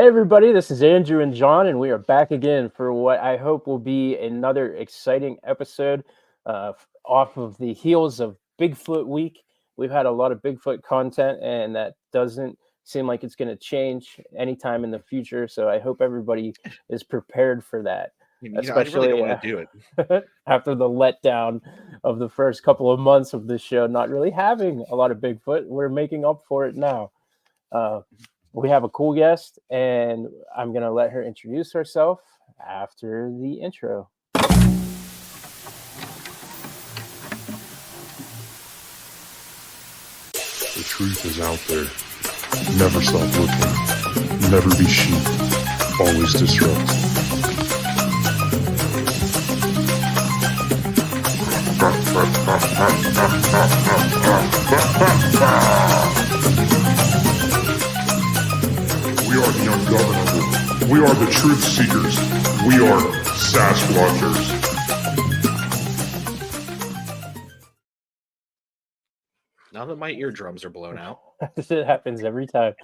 Hey everybody, this is Andrew and John, and we are back again for what I hope will be another exciting episode off of the heels of Bigfoot Week. We've had a lot of Bigfoot content, and that doesn't seem like it's going to change anytime in the future. So I hope everybody is prepared for that, I really don't especially want to do it. after the letdown of the first couple of months of this show, not really having a lot of Bigfoot. We're making up for it now. Uh, we have a cool guest, and I'm going to let her introduce herself after the intro. The truth is out there. Never stop looking. Never be sheep. Always disrupt. We are the ungovernable. We are the truth seekers. We are Sasquatchers. Now that my eardrums are blown out. It happens every time.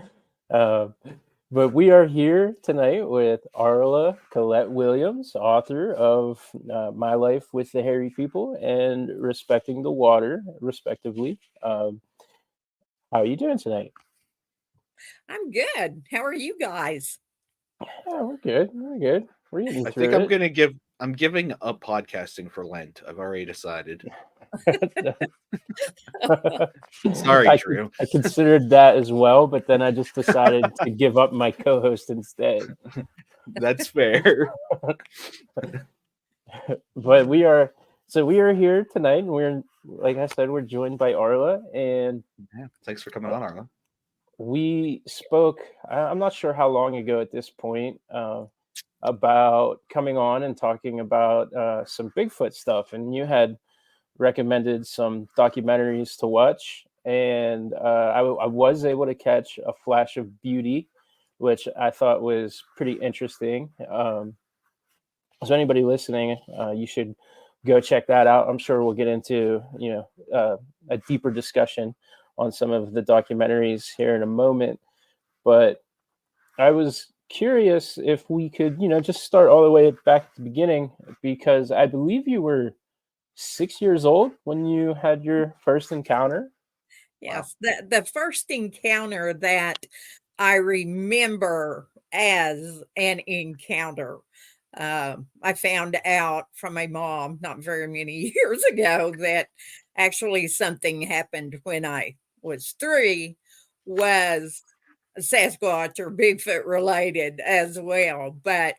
But we are here tonight with Arla Cailleach Williams, author of My Life with the Hairy People and Respecting the Water, respectively. How are you doing tonight? I'm good. How are you guys? Yeah, we're good. We're good. We're getting I through think I'm giving up podcasting for Lent. I've already decided. Sorry, Drew. I considered that as well, but then I just decided to give up my co-host instead. That's fair. But we are here tonight, and we're, like I said, we're joined by Arla, and Thanks for coming on, Arla. we spoke. I'm not sure how long ago at this point about coming on and talking about some Bigfoot stuff, and you had recommended some documentaries to watch, and I was able to catch a flash of beauty, which I thought was pretty interesting. So anybody listening, you should go check that out. I'm sure we'll get into a deeper discussion on some of the documentaries here in a moment. But I was curious if we could, just start all the way back at the beginning, because I believe you were 6 years old when you had your first encounter. Yes, the first encounter that I remember as an encounter, I found out from my mom not very many years ago that actually something happened when I was 3, was Sasquatch or Bigfoot related as well. But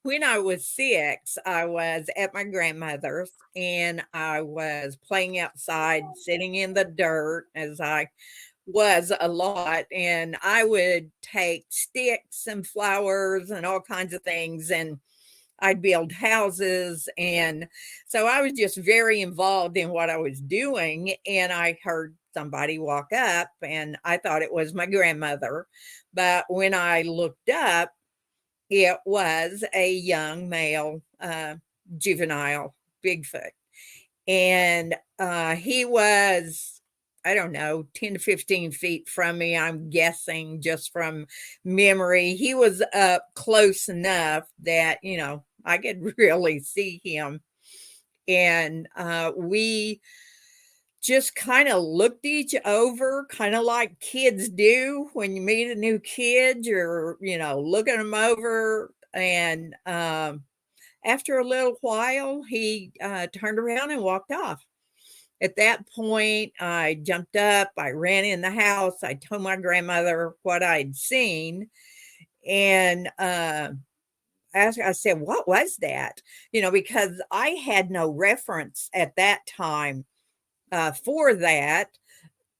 when I was 6, I was at my grandmother's and I was playing outside, sitting in the dirt, as I was a lot. And I would take sticks and flowers and all kinds of things, and I'd build houses. And so I was just very involved in what I was doing. And I heard somebody walk up, and I thought it was my grandmother. But when I looked up, it was a young male juvenile Bigfoot. And he was, I don't know, 10 to 15 feet from me, I'm guessing just from memory. He was up close enough that, I could really see him. And we just kind of looked each over, kind of like kids do when you meet a new kid. You're, looking them over. And after a little while, he turned around and walked off. At that point, I jumped up, I ran in the house, I told my grandmother what I'd seen. And I said, what was that? Because I had no reference at that time for that.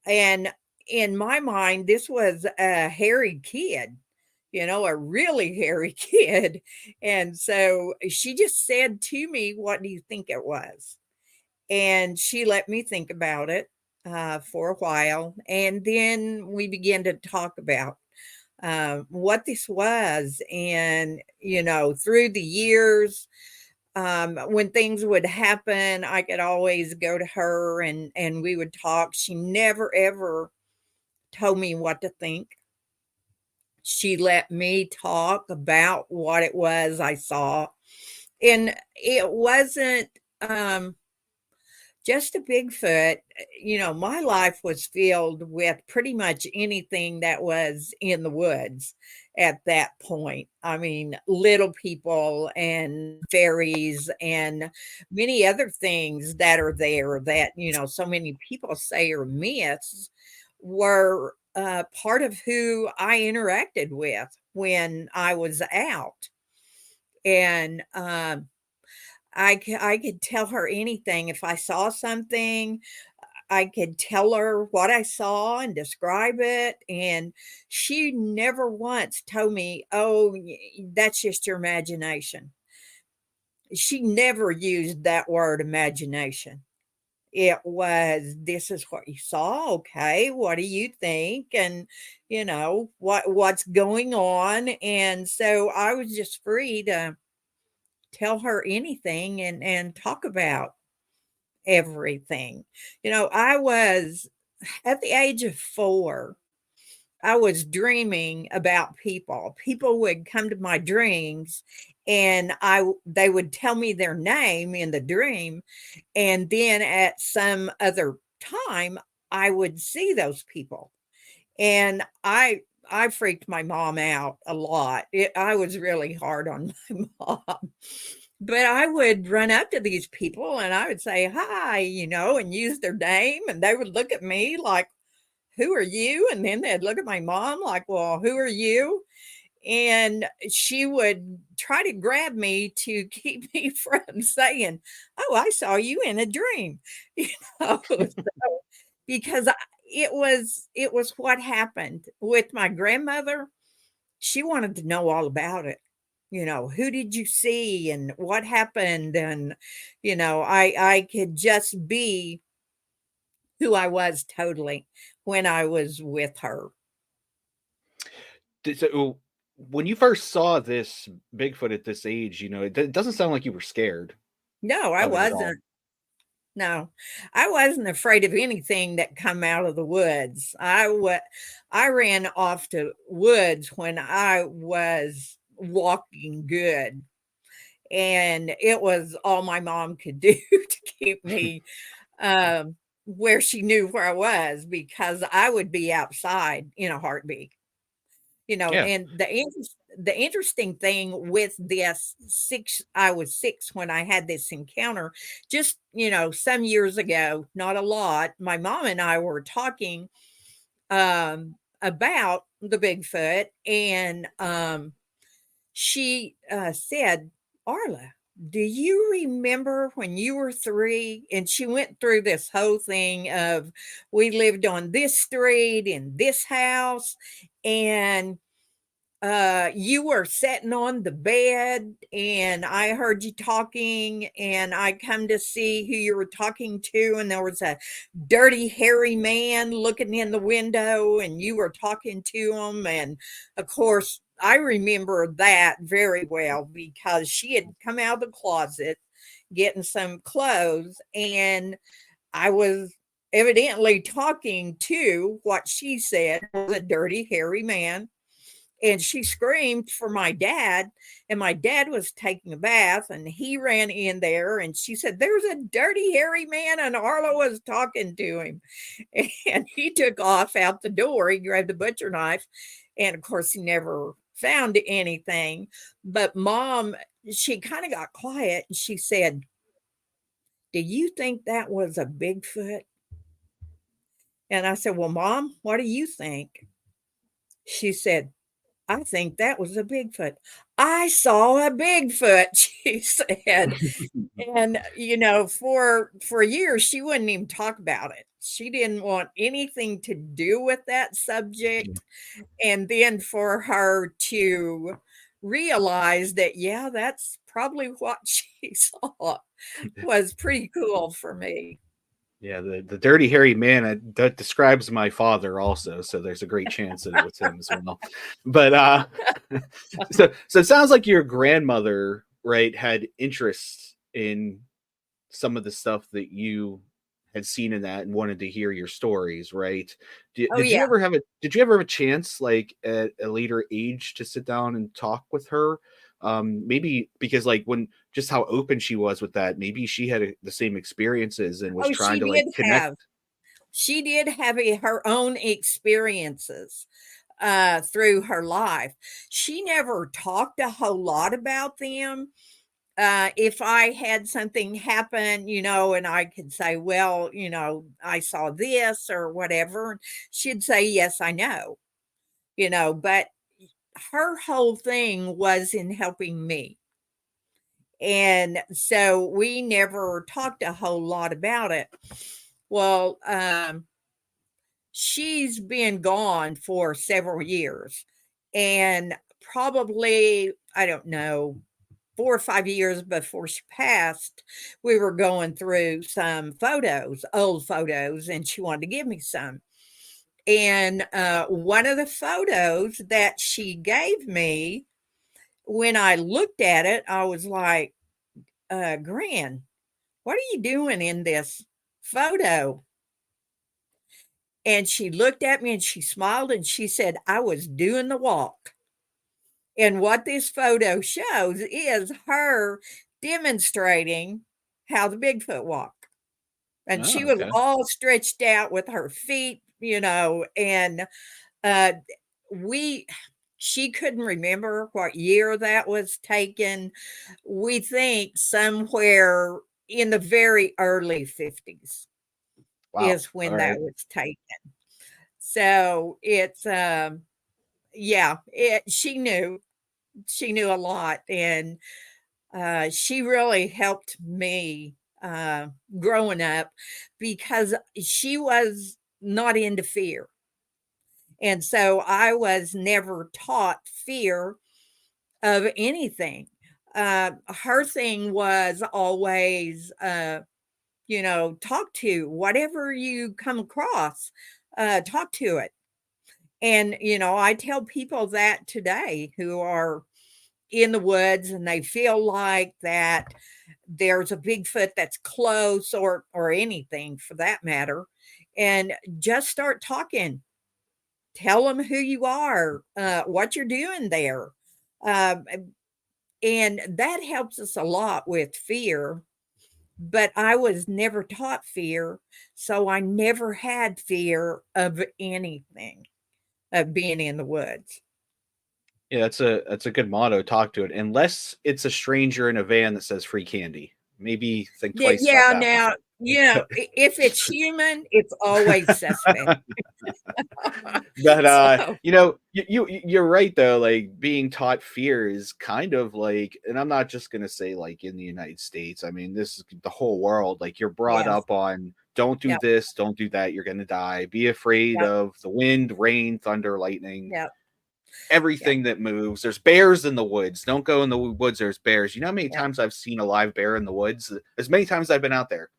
And in my mind, this was a hairy kid, a really hairy kid. And so she just said to me, what do you think it was? And she let me think about it for a while. And then we began to talk about what this was. And, through the years, when things would happen, I could always go to her and we would talk. She never, ever told me what to think. She let me talk about what it was I saw. And it wasn't just a Bigfoot. My life was filled with pretty much anything that was in the woods at that point. I mean, little people and fairies and many other things that are there that, so many people say are myths were part of who I interacted with when I was out. And I could tell her anything. If I saw something, I could tell her what I saw and describe it. And she never once told me, oh, that's just your imagination. She never used that word imagination. It was, this is what you saw. Okay. What do you think? And what's going on. And so I was just free to tell her anything and talk about everything. I was at the age of 4, I was dreaming about people. People would come to my dreams and they would tell me their name in the dream, and then at some other time I would see those people. And I freaked my mom out a lot. I was really hard on my mom. But I would run up to these people and I would say, "Hi," and use their name, and they would look at me like, "Who are you?" And then they'd look at my mom like, "Well, who are you?" And she would try to grab me to keep me from saying, "Oh, I saw you in a dream." So because it was what happened with my grandmother. She wanted to know all about it. Who did you see and what happened? And I could just be who I was totally when I was with her. So when you first saw this Bigfoot at this age, it doesn't sound like you were scared No, I of it at all. wasn't. No, I wasn't afraid of anything that come out of the woods. I ran off to woods when I was walking good, and it was all my mom could do to keep me where she knew where I was, because I would be outside in a heartbeat. Yeah. And the interesting thing with this, I was 6 when I had this encounter, just, some years ago, not a lot. My mom and I were talking about the Bigfoot, and she said, "Arla, do you remember when you were 3?" And she went through this whole thing of, we lived on this street in this house, and you were sitting on the bed, and I heard you talking, and I come to see who you were talking to, and there was a dirty hairy man looking in the window, and you were talking to him. And of course I remember that very well, because she had come out of the closet getting some clothes, and I was evidently talking to what she said was a dirty hairy man. And she screamed for my dad, and my dad was taking a bath, and he ran in there, and she said, "There's a dirty hairy man," and Arla was talking to him. And he took off out the door. He grabbed a butcher knife, and of course he never found anything. But mom, she kind of got quiet, and she said, "Do you think that was a Bigfoot?" And I said, "Well, mom, what do you think?" She said, "I think that was a Bigfoot." "I saw a Bigfoot," she said. And, for years, she wouldn't even talk about it. She didn't want anything to do with that subject. And then for her to realize that, yeah, that's probably what she saw, was pretty cool for me. Yeah, the dirty hairy man, that describes my father also, so there's a great chance that it was him as well. But so it sounds like your grandmother, right, had interest in some of the stuff that you had seen in that and wanted to hear your stories, right? Oh, Did you yeah. ever have a chance, like at a later age, to sit down and talk with her? Maybe because like when just how open she was with that, maybe she had the same experiences and was Oh, trying to like connect. she did have her own experiences through her life. She never talked a whole lot about them. If I had something happen, and I could say, well, I saw this or whatever, she'd say, yes, I know, but her whole thing was in helping me. And so we never talked a whole lot about it. Well, she's been gone for several years, and probably, I don't know, 4 or 5 years before she passed, we were going through some photos, old photos, and she wanted to give me some. And one of the photos that she gave me, when I looked at it, I was like, Gran, what are you doing in this photo? And she looked at me and she smiled and she said, I was doing the walk. And what this photo shows is her demonstrating how the Bigfoot walk. And she Oh, was okay. all stretched out with her feet, and uh we she couldn't remember what year that was taken. We think somewhere in the very early 50s Wow. is when All that right. was taken. So it's yeah, she knew a lot, and she really helped me growing up because she was not into fear. And so I was never taught fear of anything. Her thing was always, talk to whatever you come across, talk to it. And, I tell people that today who are in the woods and they feel like that there's a Bigfoot that's close or anything for that matter, and just start talking. Tell them who you are, what you're doing there. Um, and that helps us a lot with fear. But I was never taught fear, so I never had fear of anything, of being in the woods. Yeah, that's a good motto. Talk to it, unless it's a stranger in a van that says free candy. Maybe think Yeah, twice about yeah, that one. now, if it's human, it's always suspect. But So, you're right though. Like being taught fear is kind of like, and I'm not just gonna say like in the United States. I mean, this is the whole world. Like you're brought yes. up on don't do Yep, this, don't do that. You're gonna die. Be afraid yep, of the wind, rain, thunder, lightning, yep, yep, everything that moves. There's bears in the woods. Don't go in the woods. There's bears. You know how many yep, times I've seen a live bear in the woods? As many times I've been out there,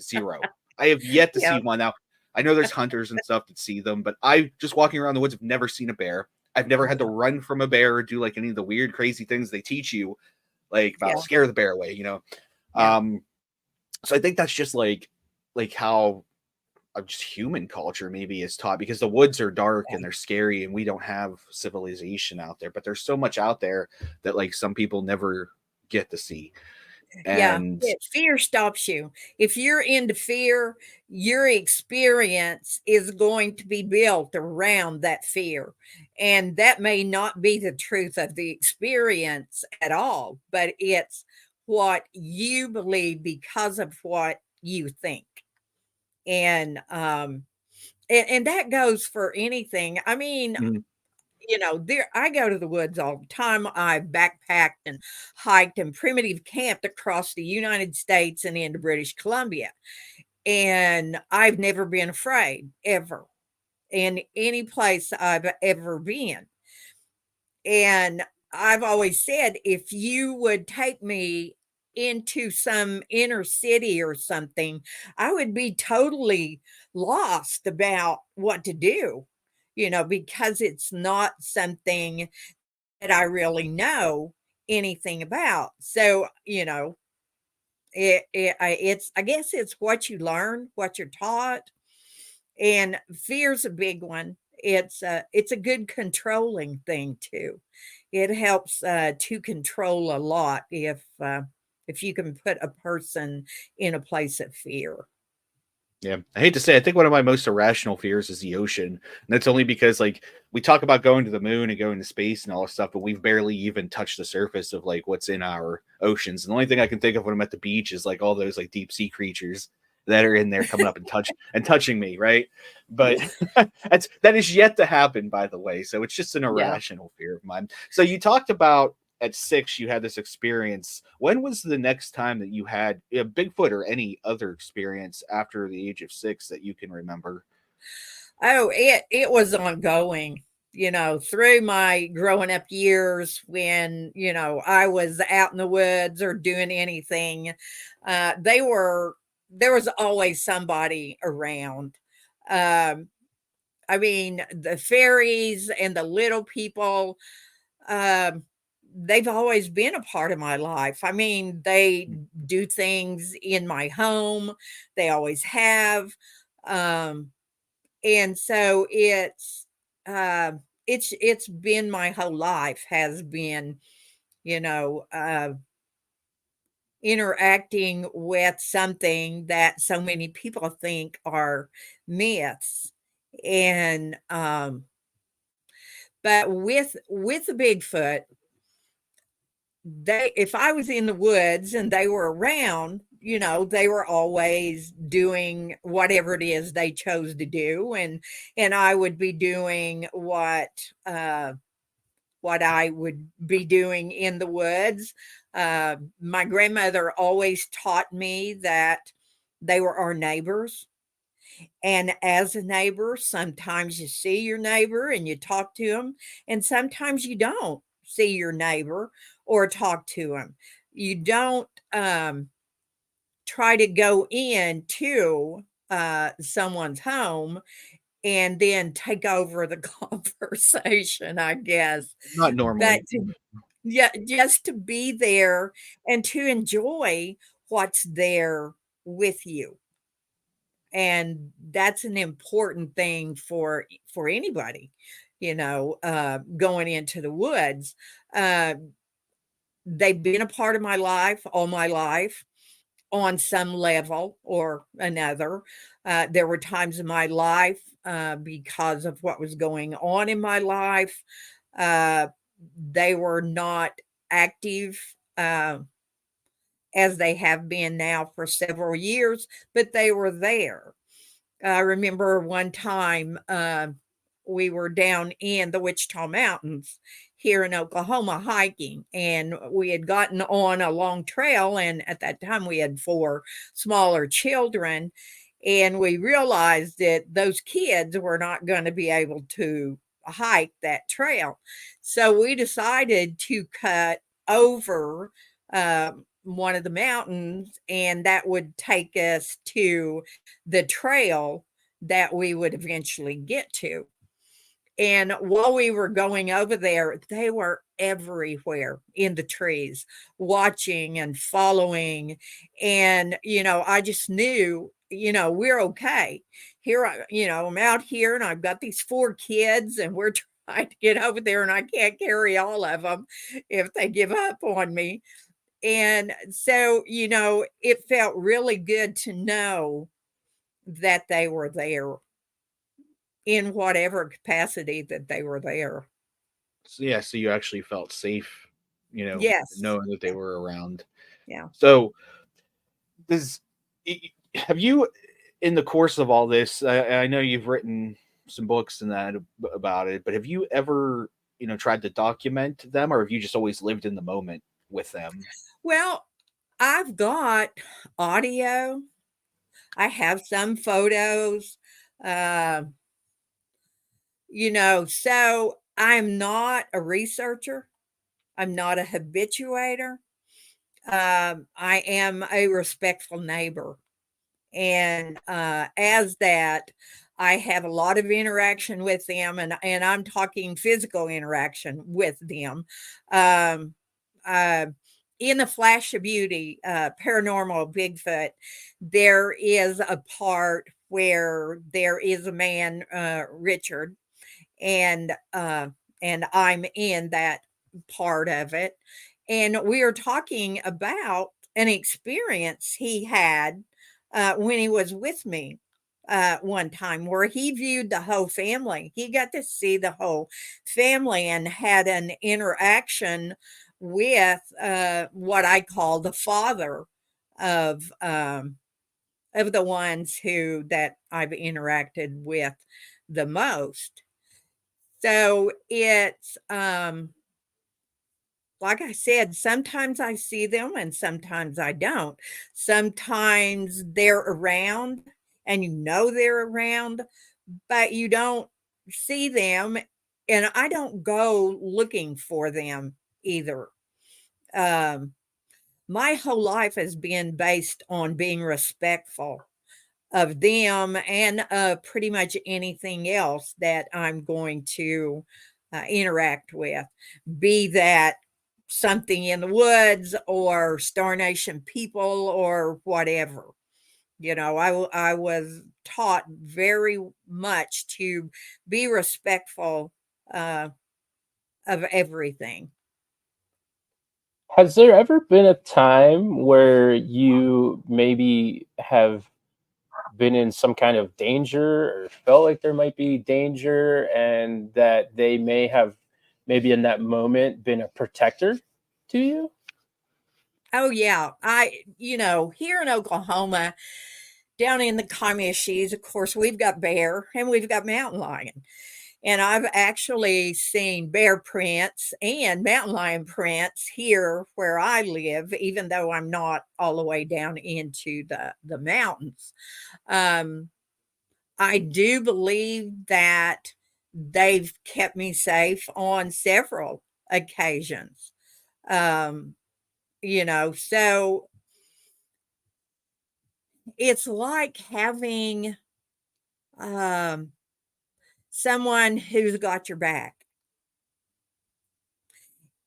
zero. I have yet to see yep, one. Now, I know there's hunters and stuff that see them, but I just walking around the woods have never seen a bear. I've never had to yep, run from a bear or do like any of the weird, crazy things they teach you, like about yep, scare the bear away. yep, Um, so I think that's just like how just human culture maybe is taught because the woods are dark and they're scary and we don't have civilization out there, but there's so much out there that like some people never get to see. yeah. And Fear stops you. If you're into fear, your experience is going to be built around that fear. And that may not be the truth of the experience at all, but it's what you believe because of what you think. And and that goes for anything. I mean, mm, there I go to the woods all the time. I backpacked and hiked and primitive camped across the United States and into British Columbia. And I've never been afraid ever in any place I've ever been. And I've always said if you would take me into some inner city or something, I would be totally lost about what to do, because it's not something that I really know anything about. So, It's, I guess it's what you learn, what you're taught, and fear's a big one. It's a good controlling thing too. It helps to control a lot if you can put a person in a place of fear. Yeah, I hate to say, I think one of my most irrational fears is the ocean, and that's only because like we talk about going to the moon and going to space and all this stuff, but we've barely even touched the surface of like what's in our oceans. And the only thing I can think of when I'm at the beach is like all those like deep sea creatures that are in there coming up and touching me, right? But Yeah. that is yet to happen, by the way. So it's just an Yeah. irrational fear of mine. So you talked about at 6 you had this experience. When was the next time that you had a Bigfoot or any other experience after the age of 6 that you can remember? Oh, it was ongoing, through my growing up years when, I was out in the woods or doing anything. They were There was always somebody around. Um, I mean, the fairies and the little people, um, they've always been a part of my life. I mean, they do things in my home. They always have. Um, and so it's been my whole life has been, you know, uh, interacting with something that so many people think are myths. And but with the Bigfoot, they if I was in the woods and they were around, they were always doing whatever it is they chose to do, and I would be doing what I would be doing in the woods. My grandmother always taught me that they were our neighbors. And as a neighbor, sometimes you see your neighbor and you talk to them, and sometimes you don't see your neighbor or talk to them. You don't try to go into someone's home and then take over the conversation, I guess. Not But normally. yeah, just to be there and to enjoy what's there with you. And that's an important thing for anybody, going into the woods. Uh, they've been a part of my life all my life on some level or another. There were times in my life, because of what was going on in my life, uh, they were not active, as they have been now for several years, but they were there. I remember one time, we were down in the Wichita Mountains here in Oklahoma hiking, and we had gotten on a long trail, and at that time we had 4 smaller children, and we realized that those kids were not gonna be able to hike that trail. So we decided to cut over, one of the mountains, and that would take us to the trail that we would eventually get to. And while we were going over there, they were everywhere in the trees, watching and following. And, I just knew, we're okay. I'm out here and I've got these 4 kids and we're trying to get over there and I can't carry all of them if they give up on me. And so, it felt really good to know that they were there in whatever capacity that they were there. So, yeah, so you actually felt safe, Yes. knowing that they Yeah, were around. yeah. So, does have you, in the course of all this, I know you've written some books and that about it, but have you ever, tried to document them, or have you just always lived in the moment with them? Well, I've got audio. I have some photos. Uh, so I'm not a researcher. I'm not a habituator. I am a respectful neighbor. And as that, I have a lot of interaction with them, and I'm talking physical interaction with them. Um, uh, in the Flash of Beauty, Paranormal Bigfoot, there is a part where there is a man, Richard, and I'm in that part of it, and we are talking about an experience he had when he was with me one time, where he viewed the whole family. He got to see the whole family and had an interaction with what I call the father of the ones who that I've interacted with the most. So it's like I said, sometimes I see them and sometimes I don't. Sometimes they're around and you know they're around, but you don't see them, and I don't go looking for them either. Um, my whole life has been based on being respectful of them and pretty much anything else that I'm going to interact with, be that something in the woods or Star Nation people or whatever. You know, I was taught very much to be respectful uh, of everything. Has there ever been a time where you maybe have been in some kind of danger or felt like there might be danger, and that they may have maybe in that moment been a protector to you? Oh yeah, here in Oklahoma, down in the Comishes, of course, we've got bear and we've got mountain lion. And I've actually seen bear prints and mountain lion prints here where I live, even though I'm not all the way down into the mountains. Um, I do believe that they've kept me safe on several occasions. Um, so it's like having um, someone who's got your back.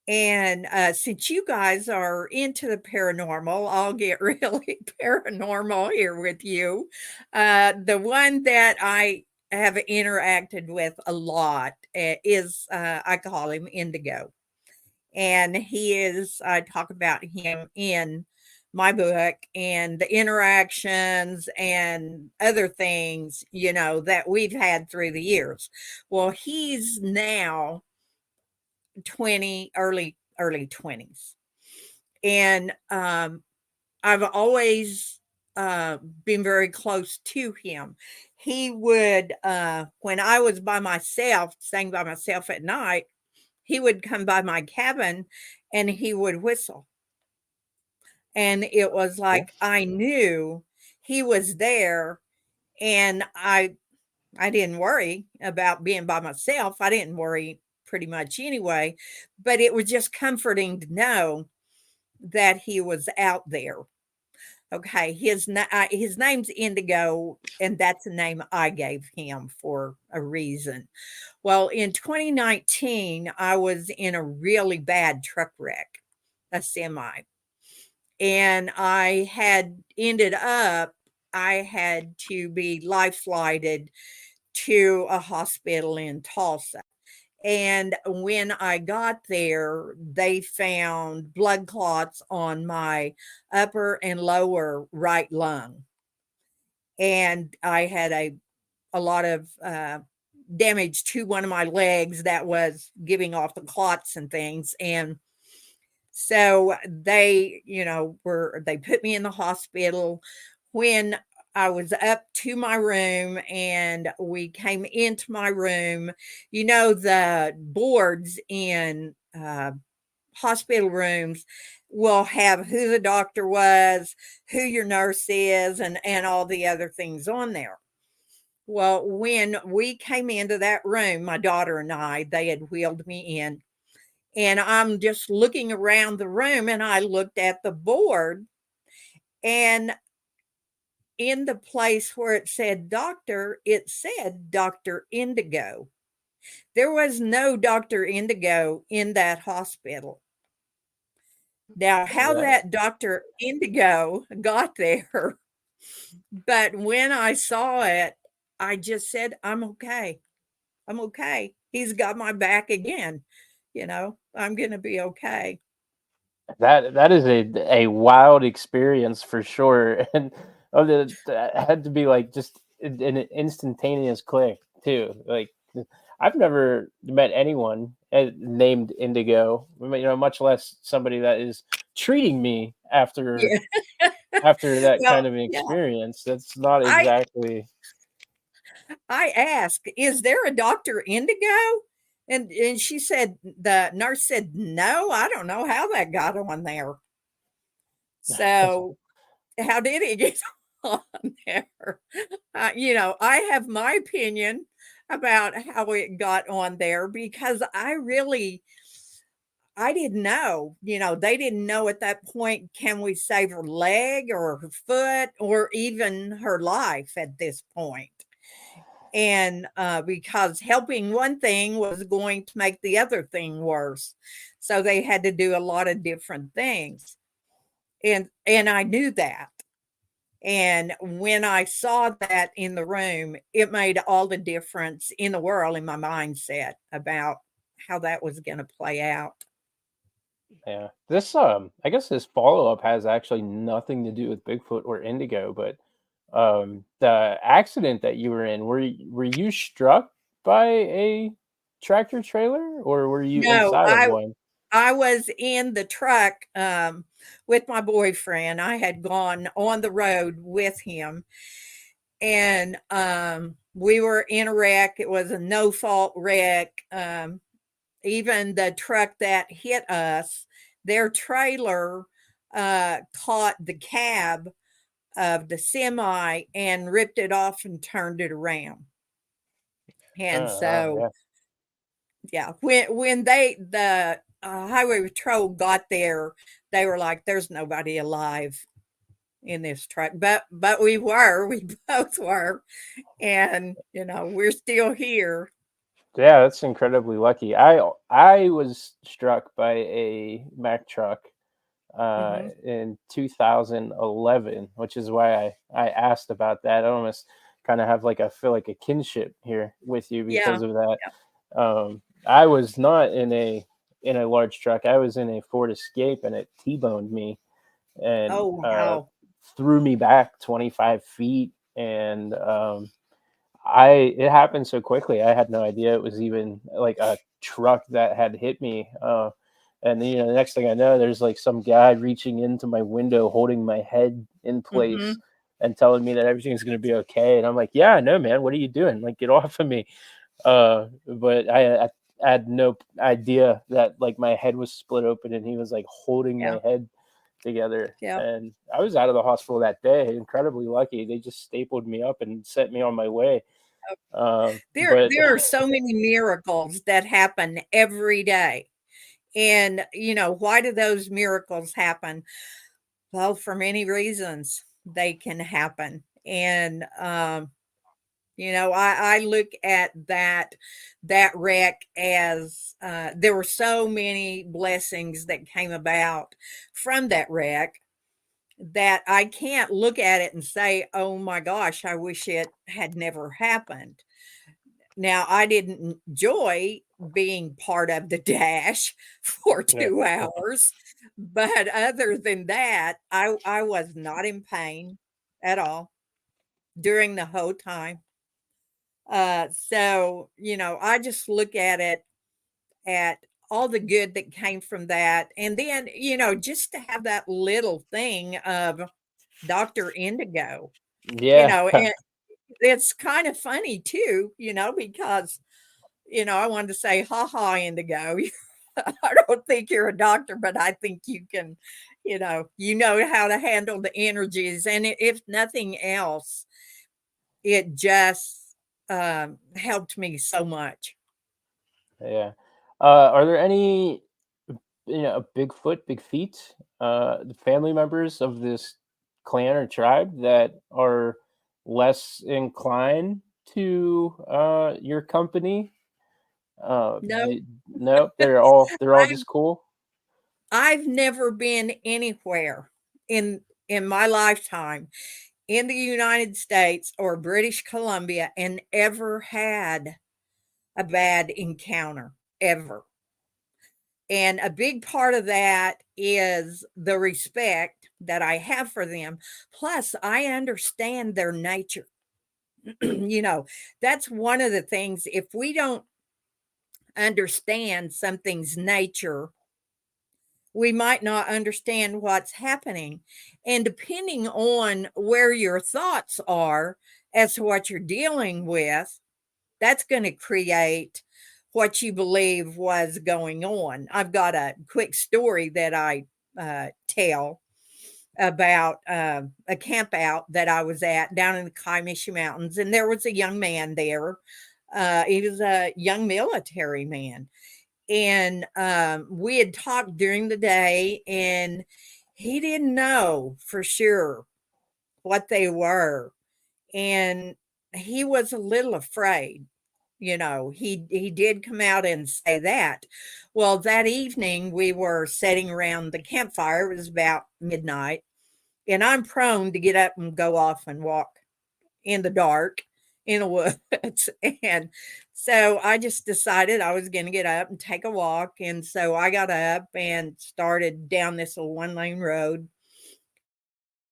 And since you guys are into the paranormal, I'll get really paranormal here with you. The one that I have interacted with a lot is, I call him Indigo. And I talk about him in my book and the interactions and other things, that we've had through the years. Well, he's now 20, early 20s. And I've always been very close to him. He would, when I was by myself, staying by myself at night, he would come by my cabin and he would whistle. And it was Cool. like I knew he was there, and I didn't worry about being by myself. I didn't worry pretty much anyway, but it was just comforting to know that he was out there. Okay, his name's Indigo, and that's the name I gave him for a reason. Well, in 2019, I was in a really bad truck wreck, a semi, and I had to be life flighted to a hospital in Tulsa. And when I got there, they found blood clots on my upper and lower right lung. And I had a lot of damage to one of my legs that was giving off the clots and things. And so they put me in the hospital. When I was up to my room and we came into my room, the boards in hospital rooms will have who the doctor was, who your nurse is, and all the other things on there. Well, when we came into that room, my daughter and they had wheeled me in, and I'm just looking around the room, and I looked at the board, and in the place where it said doctor, it said Dr. Indigo. There was no Dr. Indigo in that hospital. Now, how That that Dr. Indigo got there, but when I saw it, I just said, I'm okay. I'm okay. He's got my back again. I'm going to be okay. that is a wild experience for sure, and that had to be like just an instantaneous click too. Like I've never met anyone named Indigo, much less somebody that is treating me Yeah. after that Well, kind of an yeah. experience. That's not I exactly. I asked, "Is there a Dr. Indigo?" And she said, the nurse said, "No, I don't know how that got on there." So, how did it get on there? I have my opinion about how it got on there because I didn't know. They didn't know at that point, can we save her leg or her foot or even her life at this point? And because helping one thing was going to make the other thing worse. So they had to do a lot of different things. And I knew that. And when I saw that in the room, it made all the difference in the world in my mindset about how that was going to play out. Yeah. This I guess this follow-up has actually nothing to do with Bigfoot or Indigo, but the accident that you were in, were you struck by a tractor trailer or were you No, inside of I one? I was in the truck with my boyfriend. I had gone on the road with him, and we were in a wreck. It was a no fault wreck. Even the truck that hit us, their trailer caught the cab of the semi and ripped it off and turned it around. And Oh, so, yeah. yeah, when the highway patrol got there, they were like, "There's nobody alive in this truck," but we both were, and we're still here. Yeah, that's incredibly lucky. I was struck by a Mack truck Hmm. in 2011, which is why I asked about that. I almost kind of have like I feel like a kinship here with you Yeah. because of that. I was not in a large truck. I was in a Ford Escape, and it T-boned me and Oh, wow. threw me back 25 feet. And I it happened so quickly. I had no idea it was even like a truck that had hit me. And then, the next thing I know, there's like some guy reaching into my window, holding my head in place Hmm. and telling me that everything's going to be okay. And I'm like, yeah, no, man, what are you doing? Like, get off of me. But I had no idea that like my head was split open and he was like holding Yeah. my head together. Yeah. And I was out of the hospital that day. Incredibly lucky. They just stapled me up and sent me on my way. But There are so many miracles that happen every day. And, why do those miracles happen? Well, for many reasons they can happen. And I look at that wreck as there were so many blessings that came about from that wreck that I can't look at it and say, "Oh my gosh, I wish it had never happened." Now, I didn't enjoy being part of the dash for yeah, 2 hours, but other than that, I was not in pain at all during the whole time. So, I just look at it at all the good that came from that, and then, just to have that little thing of Dr. Indigo, yeah, and it's kind of funny too, because I wanted to say, "Ha ha, Indigo." I don't think you're a doctor, but I think you can, how to handle the energies. And if nothing else, it just helped me so much. yeah. Are there any Bigfoot, Big Feet, the family members of this clan or tribe that are less inclined to your company? No, No, they're all I just cool. I've never been anywhere in my lifetime in the United States or British Columbia and ever had a bad encounter, ever. And a big part of that is the respect that I have for them. Plus, I understand their nature. You know, that's one of the things. If we don't understand something's nature, we might not understand what's happening. And depending on where your thoughts are as to what you're dealing with, that's going to create what you believe was going on. I've got a quick story that I tell about a camp out that I was at down in the Kaimishi Mountains, and there was a young man there. He was a young military man, and we had talked during the day, and he didn't know for sure what they were, and he was a little afraid. You know, he did come out and say that. Well, that evening we were sitting around the campfire. It was about midnight, and I'm prone to get up and go off and walk in the dark in the woods. And so I just decided I was going to get up and take a walk. And so I got up and started down this little one-lane road.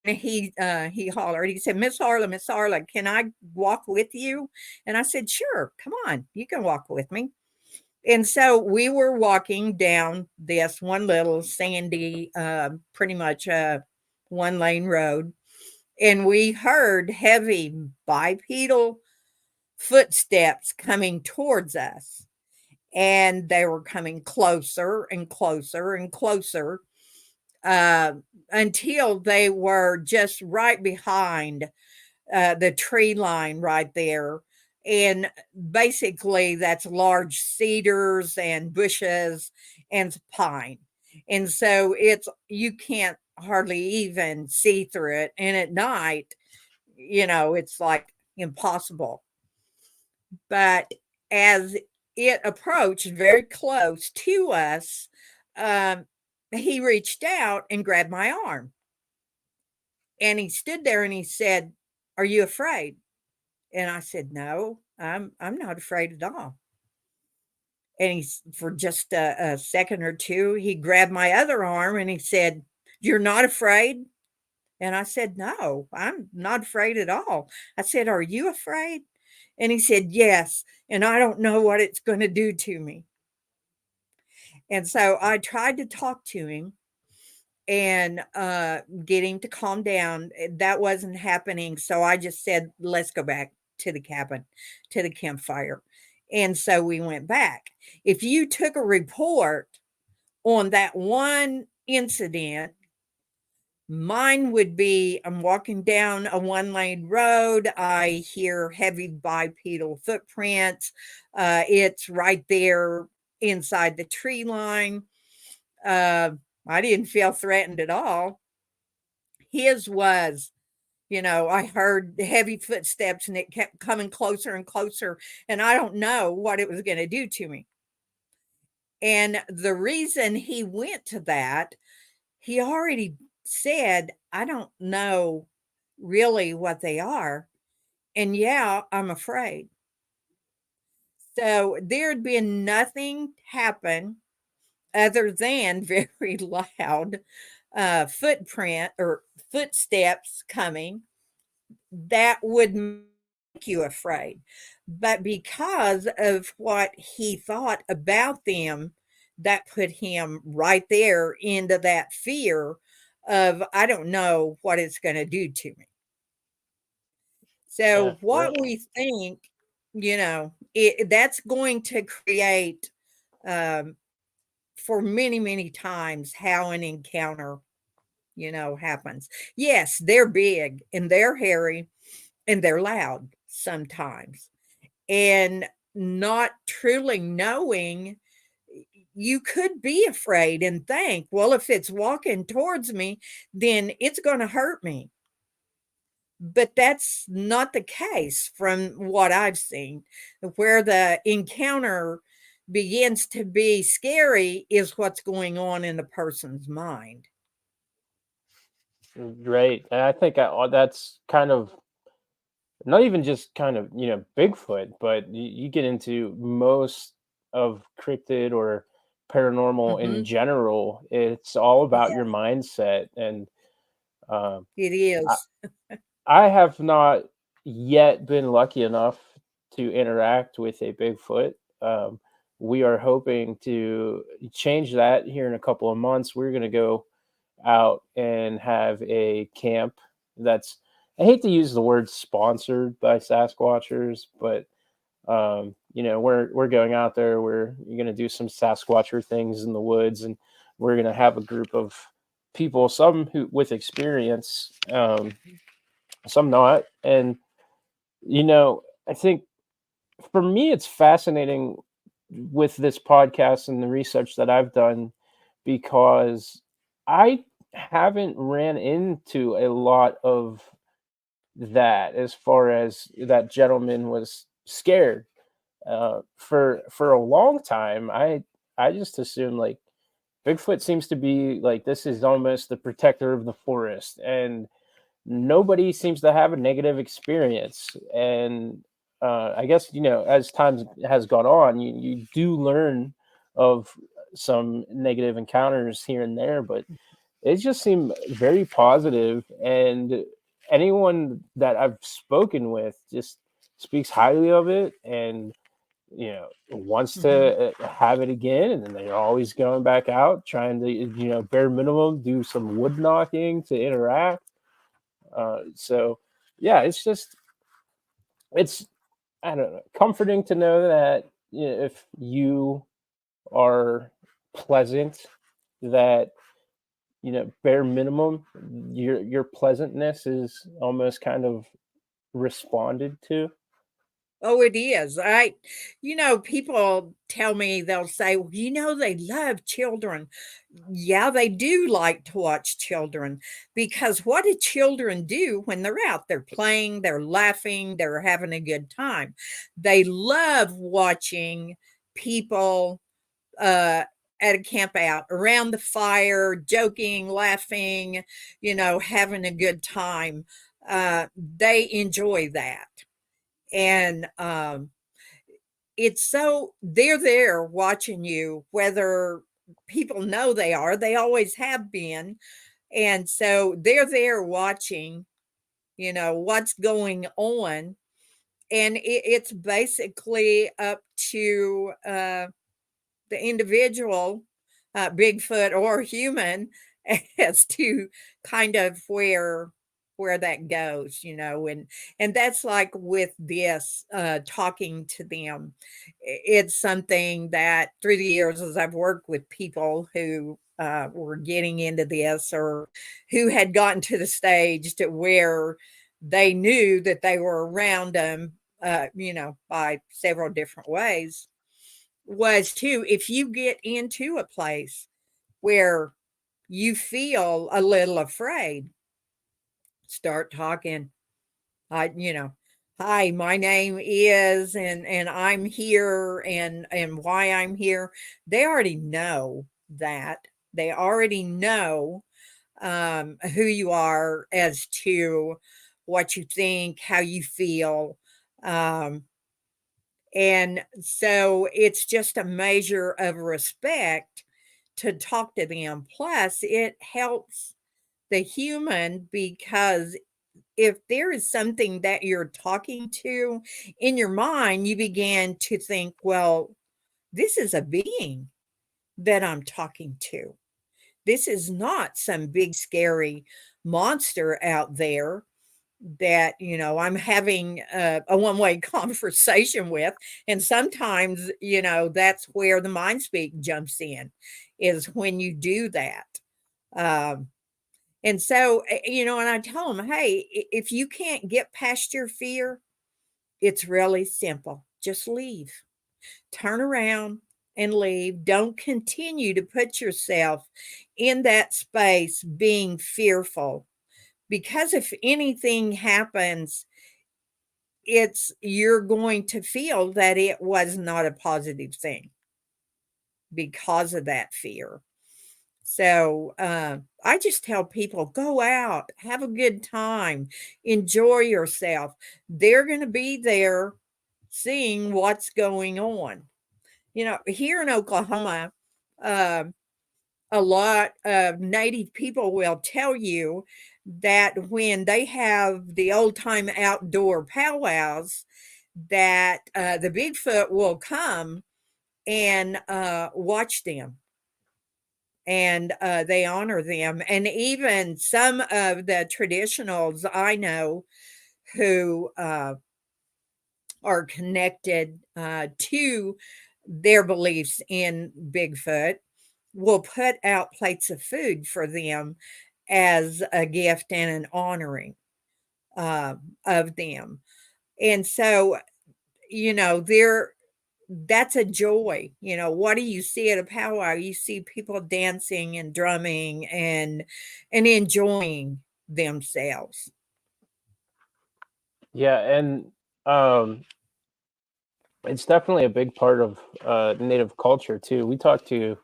And he hollered, he said, Miss Arla, can I walk with you? And I said, sure, come on, you can walk with me. And so we were walking down this one little sandy, pretty much one lane road. And we heard heavy bipedal footsteps coming towards us. And they were coming closer and closer and closer until they were just right behind the tree line right there. And basically, that's large cedars and bushes and pine. And so you can't hardly even see through it. And at night, you know, it's like impossible. But as it approached very close to us, he reached out and grabbed my arm. And he stood there and he said, "Are you afraid?" And I said, "No, I'm not afraid at all." And he's for just a second or two, he grabbed my other arm and he said, "You're not afraid?" And I said, "No, I'm not afraid at all." I said, "Are you afraid?" And he said, "Yes, and I don't know what it's going to do to me." And so I tried to talk to him and get him to calm down. That wasn't happening. So I just said, let's go back to the cabin, to the campfire. And so we went back. If you took a report on that one incident, mine would be I'm walking down a one lane road. I hear heavy bipedal footprints. It's right there inside the tree line. I didn't feel threatened at all. His was, you know, I heard heavy footsteps and it kept coming closer and closer. And I don't know what it was going to do to me. And the reason he went to that, he already said, I don't know really what they are. And yeah, I'm afraid. So there'd been nothing happen other than very loud footprint or footsteps coming that would make you afraid. But because of what he thought about them, that put him right there into that fear of, I don't know what it's going to do to me. Yeah, So, what right. we think, you know, that's going to create um, for many, many times how an encounter, you know, happens. Yes, they're big and they're hairy and they're loud sometimes. And not truly knowing, you could be afraid and think, well, if it's walking towards me, then it's going to hurt me. But that's not the case from what I've seen, where the encounter begins to be scary is what's going on in the person's mind. Right. And I think that's kind of not even just kind of, Bigfoot, but you get into most of cryptid or paranormal in Hmm. general. It's all about Yeah, your mindset. And um, it I, is. I have not yet been lucky enough to interact with a Bigfoot. Um, we are hoping to change that here in a couple of months. We're going to go out and have a camp that's, I hate to use the word sponsored by Sasquatchers, but we're going out there. We're going to do some Sasquatcher things in the woods, and we're going to have a group of people, some who with experience, some not. And I think for me, it's fascinating with this podcast and the research that I've done because I haven't ran into a lot of that as far as that gentleman was scared. For a long time, I just assumed like Bigfoot seems to be like this is almost the protector of the forest, and nobody seems to have a negative experience. And I guess as time has gone on, you do learn of some negative encounters here and there, but it just seemed very positive. And anyone that I've spoken with just speaks highly of it, and wants Hmm. to have it again, and then they're always going back out trying to bare minimum do some wood knocking to interact. So yeah, it's I don't know, comforting to know that if you are pleasant, that bare minimum, your pleasantness is almost kind of responded to. Oh, it is. People tell me, they'll say, well, they love children. Yeah, they do like to watch children because what do children do when they're out? They're playing, they're laughing, they're having a good time. They love watching people uh, at a camp out around the fire, joking, laughing, having a good time. They enjoy that. And it's so they're there watching you, whether people know they always have been. And so they're there watching, what's going on. And it's basically up to the individual, Bigfoot or human, as to kind of where that goes, and that's like with this talking to them. It's something that through the years, as I've worked with people who were getting into this or who had gotten to the stage to where they knew that they were around them, by several different ways, was too, if you get into a place where you feel a little afraid, start talking. Hi, my name is, and I'm here, and why I'm here. They already know that. They already know who you are, as to what you think, how you feel. Um, And so it's just a measure of respect to talk to them. Plus, it helps the human because if there is something that you're talking to in your mind, you begin to think, well, this is a being that I'm talking to. This is not some big, scary monster out there that I'm having a one-way conversation with. And sometimes that's where the mind speak jumps in, is when you do that. um, and so and I tell them, hey, if you can't get past your fear, it's really simple. Just leave, turn around and leave. Don't continue to put yourself in that space being fearful, because if anything happens, you're going to feel that it was not a positive thing. because of that fear. So I just tell people, go out, have a good time, enjoy yourself. They're going to be there seeing what's going on. Here in Oklahoma, uh, a lot of Native people will tell you that when they have the old time outdoor powwows, that the Bigfoot will come and watch them, and they honor them. And even some of the traditionals I know who are connected to their beliefs in Bigfoot will put out plates of food for them as a gift and an honoring uh, of them. And so, there that's a joy. What do you see at a powwow? You see people dancing and drumming and enjoying themselves. Yeah, and um, it's definitely a big part of Native culture too. We talked to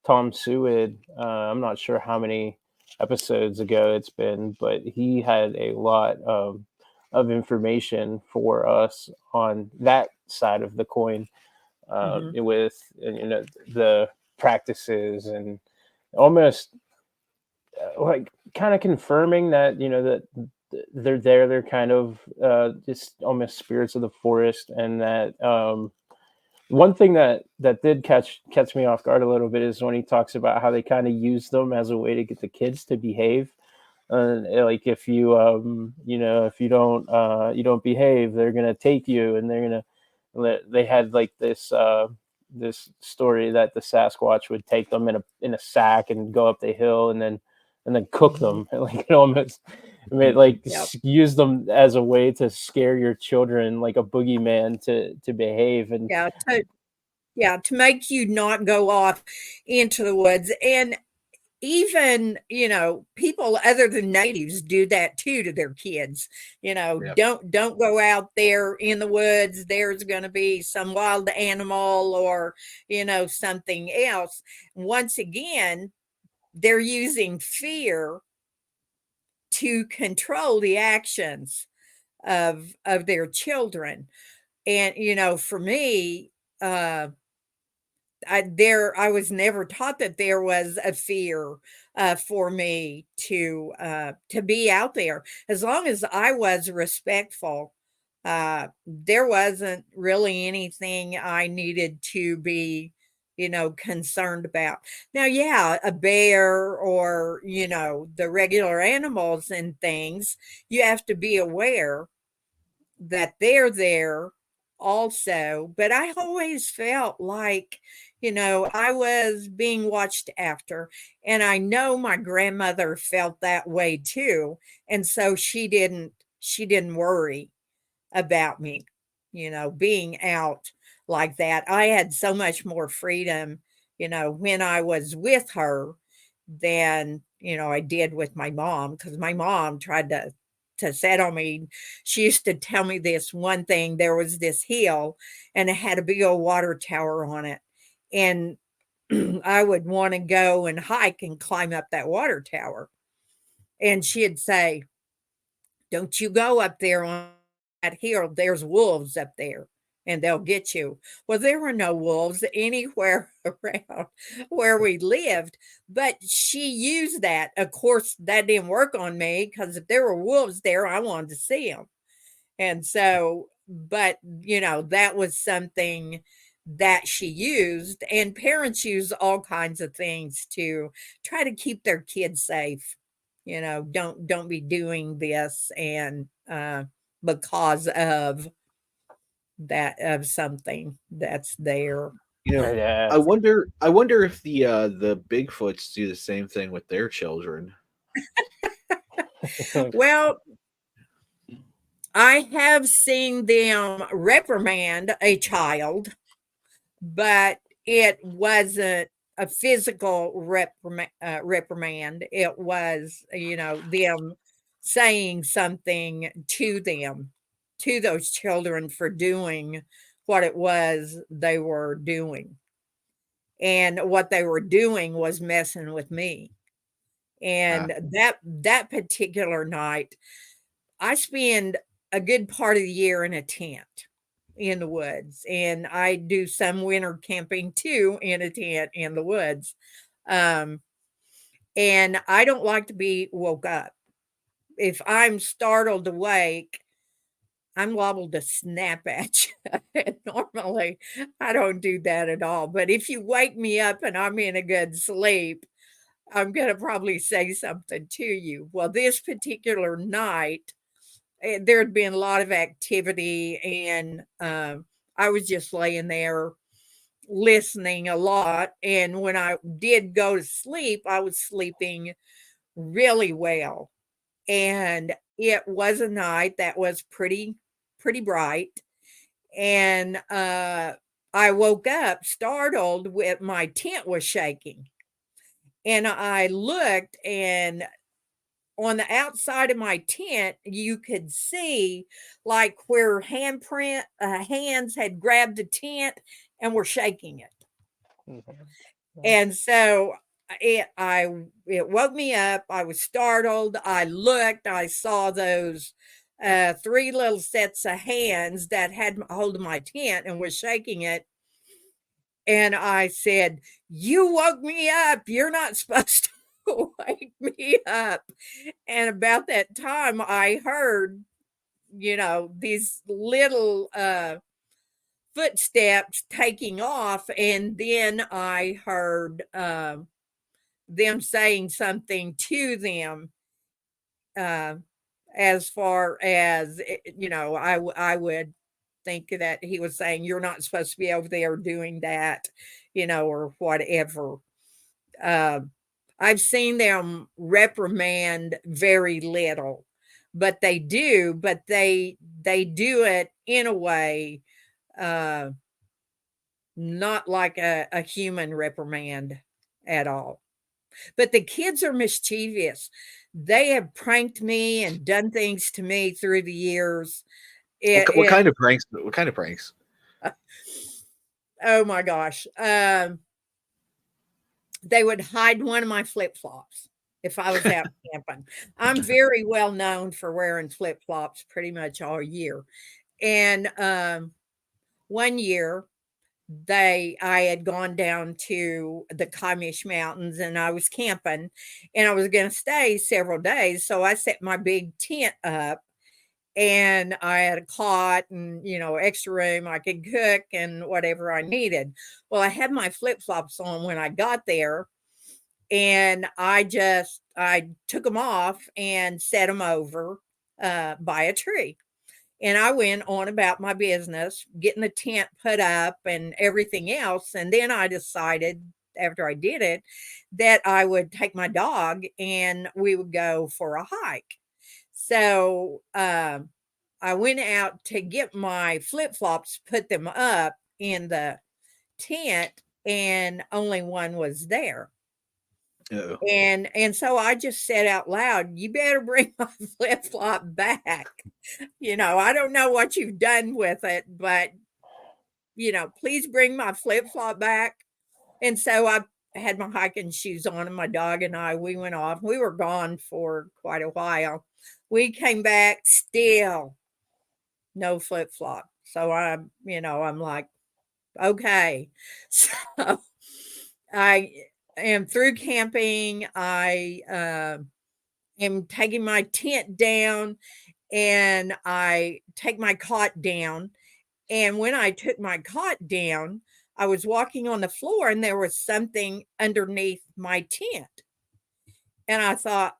Tom Seward. I'm not sure how many episodes ago it's been, but he had a lot of information for us on that side of the coin, Hmm. with the practices and almost like kind of confirming that that they're there. They're kind of just almost spirits of the forest, and that one thing that did catch me off guard a little bit is when he talks about how they kind of use them as a way to get the kids to behave. Like if you if you don't behave, they're gonna take you, and they're gonna they had like this story that the Sasquatch would take them in a sack and go up the hill, and then cook Hmm. them. Like it almost like Yep. use them as a way to scare your children, like a boogeyman, to behave. And Yeah. To make you not go off into the woods. And even, people other than natives do that too to their kids. Yep. Don't go out there in the woods. There's going to be some wild animal or, something else. Once again, they're using fear to control the actions of their children. And, for me, uh I was never taught that there was a fear for me to be out there. As long as I was respectful, there wasn't really anything I needed to be, concerned about. Now, yeah, a bear or, the regular animals and things, you have to be aware that they're there also. But I always felt like, I was being watched after. And I know my grandmother felt that way too. And so she didn't worry about me, being out like that. I had so much more freedom, when I was with her than, I did with my mom, because my mom tried to set on me. She used to tell me this one thing. There was this hill and it had a big old water tower on it. And I would want to go and hike and climb up that water tower. And she'd say, don't you go up there on that hill. There's wolves up there and they'll get you. Well, there were no wolves anywhere around where we lived, but she used that. Of course, that didn't work on me because if there were wolves there, I wanted to see them. And so, but, that was something that she used. And parents use all kinds of things to try to keep their kids safe. Don't be doing this and because of something that's there. You know, yeah. I wonder if the Bigfoots do the same thing with their children. Well, I have seen them reprimand a child, but it wasn't a physical reprimand. It was, them saying something to them, to those children for doing what it was they were doing. and what they were doing was messing with me. And that particular night, I spend a good part of the year in a tent in the woods, and I do some winter camping too in a tent in the woods. Um, and I don't like to be woke up. If I'm startled awake, I'm liable to snap at you. And normally, I don't do that at all. But if you wake me up and I'm in a good sleep, I'm going to probably say something to you. Well, this particular night, there had been a lot of activity, and I was just laying there listening a lot. And when I did go to sleep, I was sleeping really well. And it was a night that was pretty bright. And I woke up startled with my tent was shaking. And I looked, and on the outside of my tent, you could see like where hands had grabbed the tent and were shaking it. Mhm. And so it woke me up. I was startled. I looked, I saw those three little sets of hands that had hold of my tent and was shaking it. And I said, "You woke me up. You're not supposed to wake me up." And about that time, I heard, these little footsteps taking off. And then I heard them saying something to them, uh, as far as, I would think that he was saying, "You're not supposed to be over there doing that," or whatever. Uh, I've seen them reprimand very little, but they do it in a way, uh, not like a human reprimand at all. But the kids are mischievous. They have pranked me and done things to me through the years. What kind of pranks? What kind of pranks? Oh my gosh. They would hide one of my flip-flops if I was out camping. I'm very well known for wearing flip-flops pretty much all year. And one year I had gone down to the Cailleach Mountains, and I was camping, and I was going to stay several days. So I set my big tent up, and I had a cot and, extra room. I could cook and whatever I needed. Well, I had my flip-flops on when I got there, and I took them off and set them over by a tree. And I went on about my business, getting the tent put up and everything else. And then I decided, after I did it, that I would take my dog and we would go for a hike. So I went out to get my flip-flops, put them up in the tent, and only one was there. Uh-oh. And so I just said out loud, "You better bring my flip-flop back. I don't know what you've done with it, but please bring my flip-flop back." And so I had my hiking shoes on, and my dog and we went off. We were gone for quite a while. We came back, still no flip-flop. So I'm like, okay. So I am through camping. I am taking my tent down, and I take my cot down. And when I took my cot down, I was walking on the floor, and there was something underneath my tent. And I thought,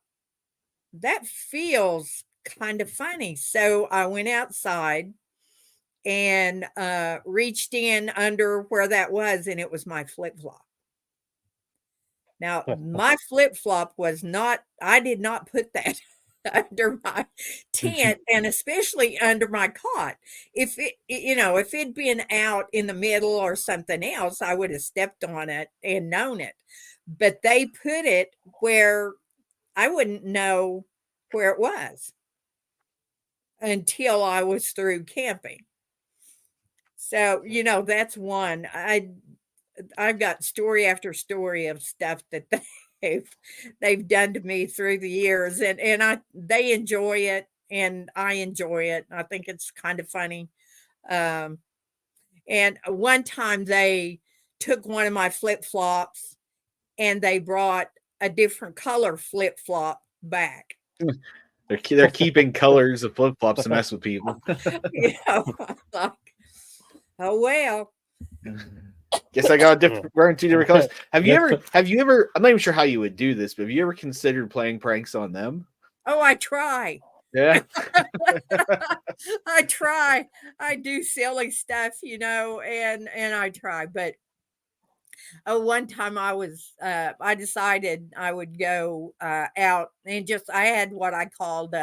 that feels kind of funny. So I went outside and reached in under where that was, and it was my flip-flop. Now, my flip-flop was not, I did not put that under my tent, and especially under my cot. If if it'd been out in the middle or something else, I would have stepped on it and known it. But they put it where I wouldn't know where it was until I was through camping. So, that's one. I've got story after story of stuff that they've done to me through the years, and they enjoy it, and I enjoy it. I think it's kind of funny. Um, and one time they took one of my flip flops and they brought a different color flip flop back. They're keeping colors of flip flops to mess with people. I'm like, oh well. Guess I got wearing two different colors. Have you ever? I'm not even sure how you would do this, but have you ever considered playing pranks on them? Oh, I try. Yeah. I try. I do silly stuff, and I try. But one time I decided I would go out and I had what I called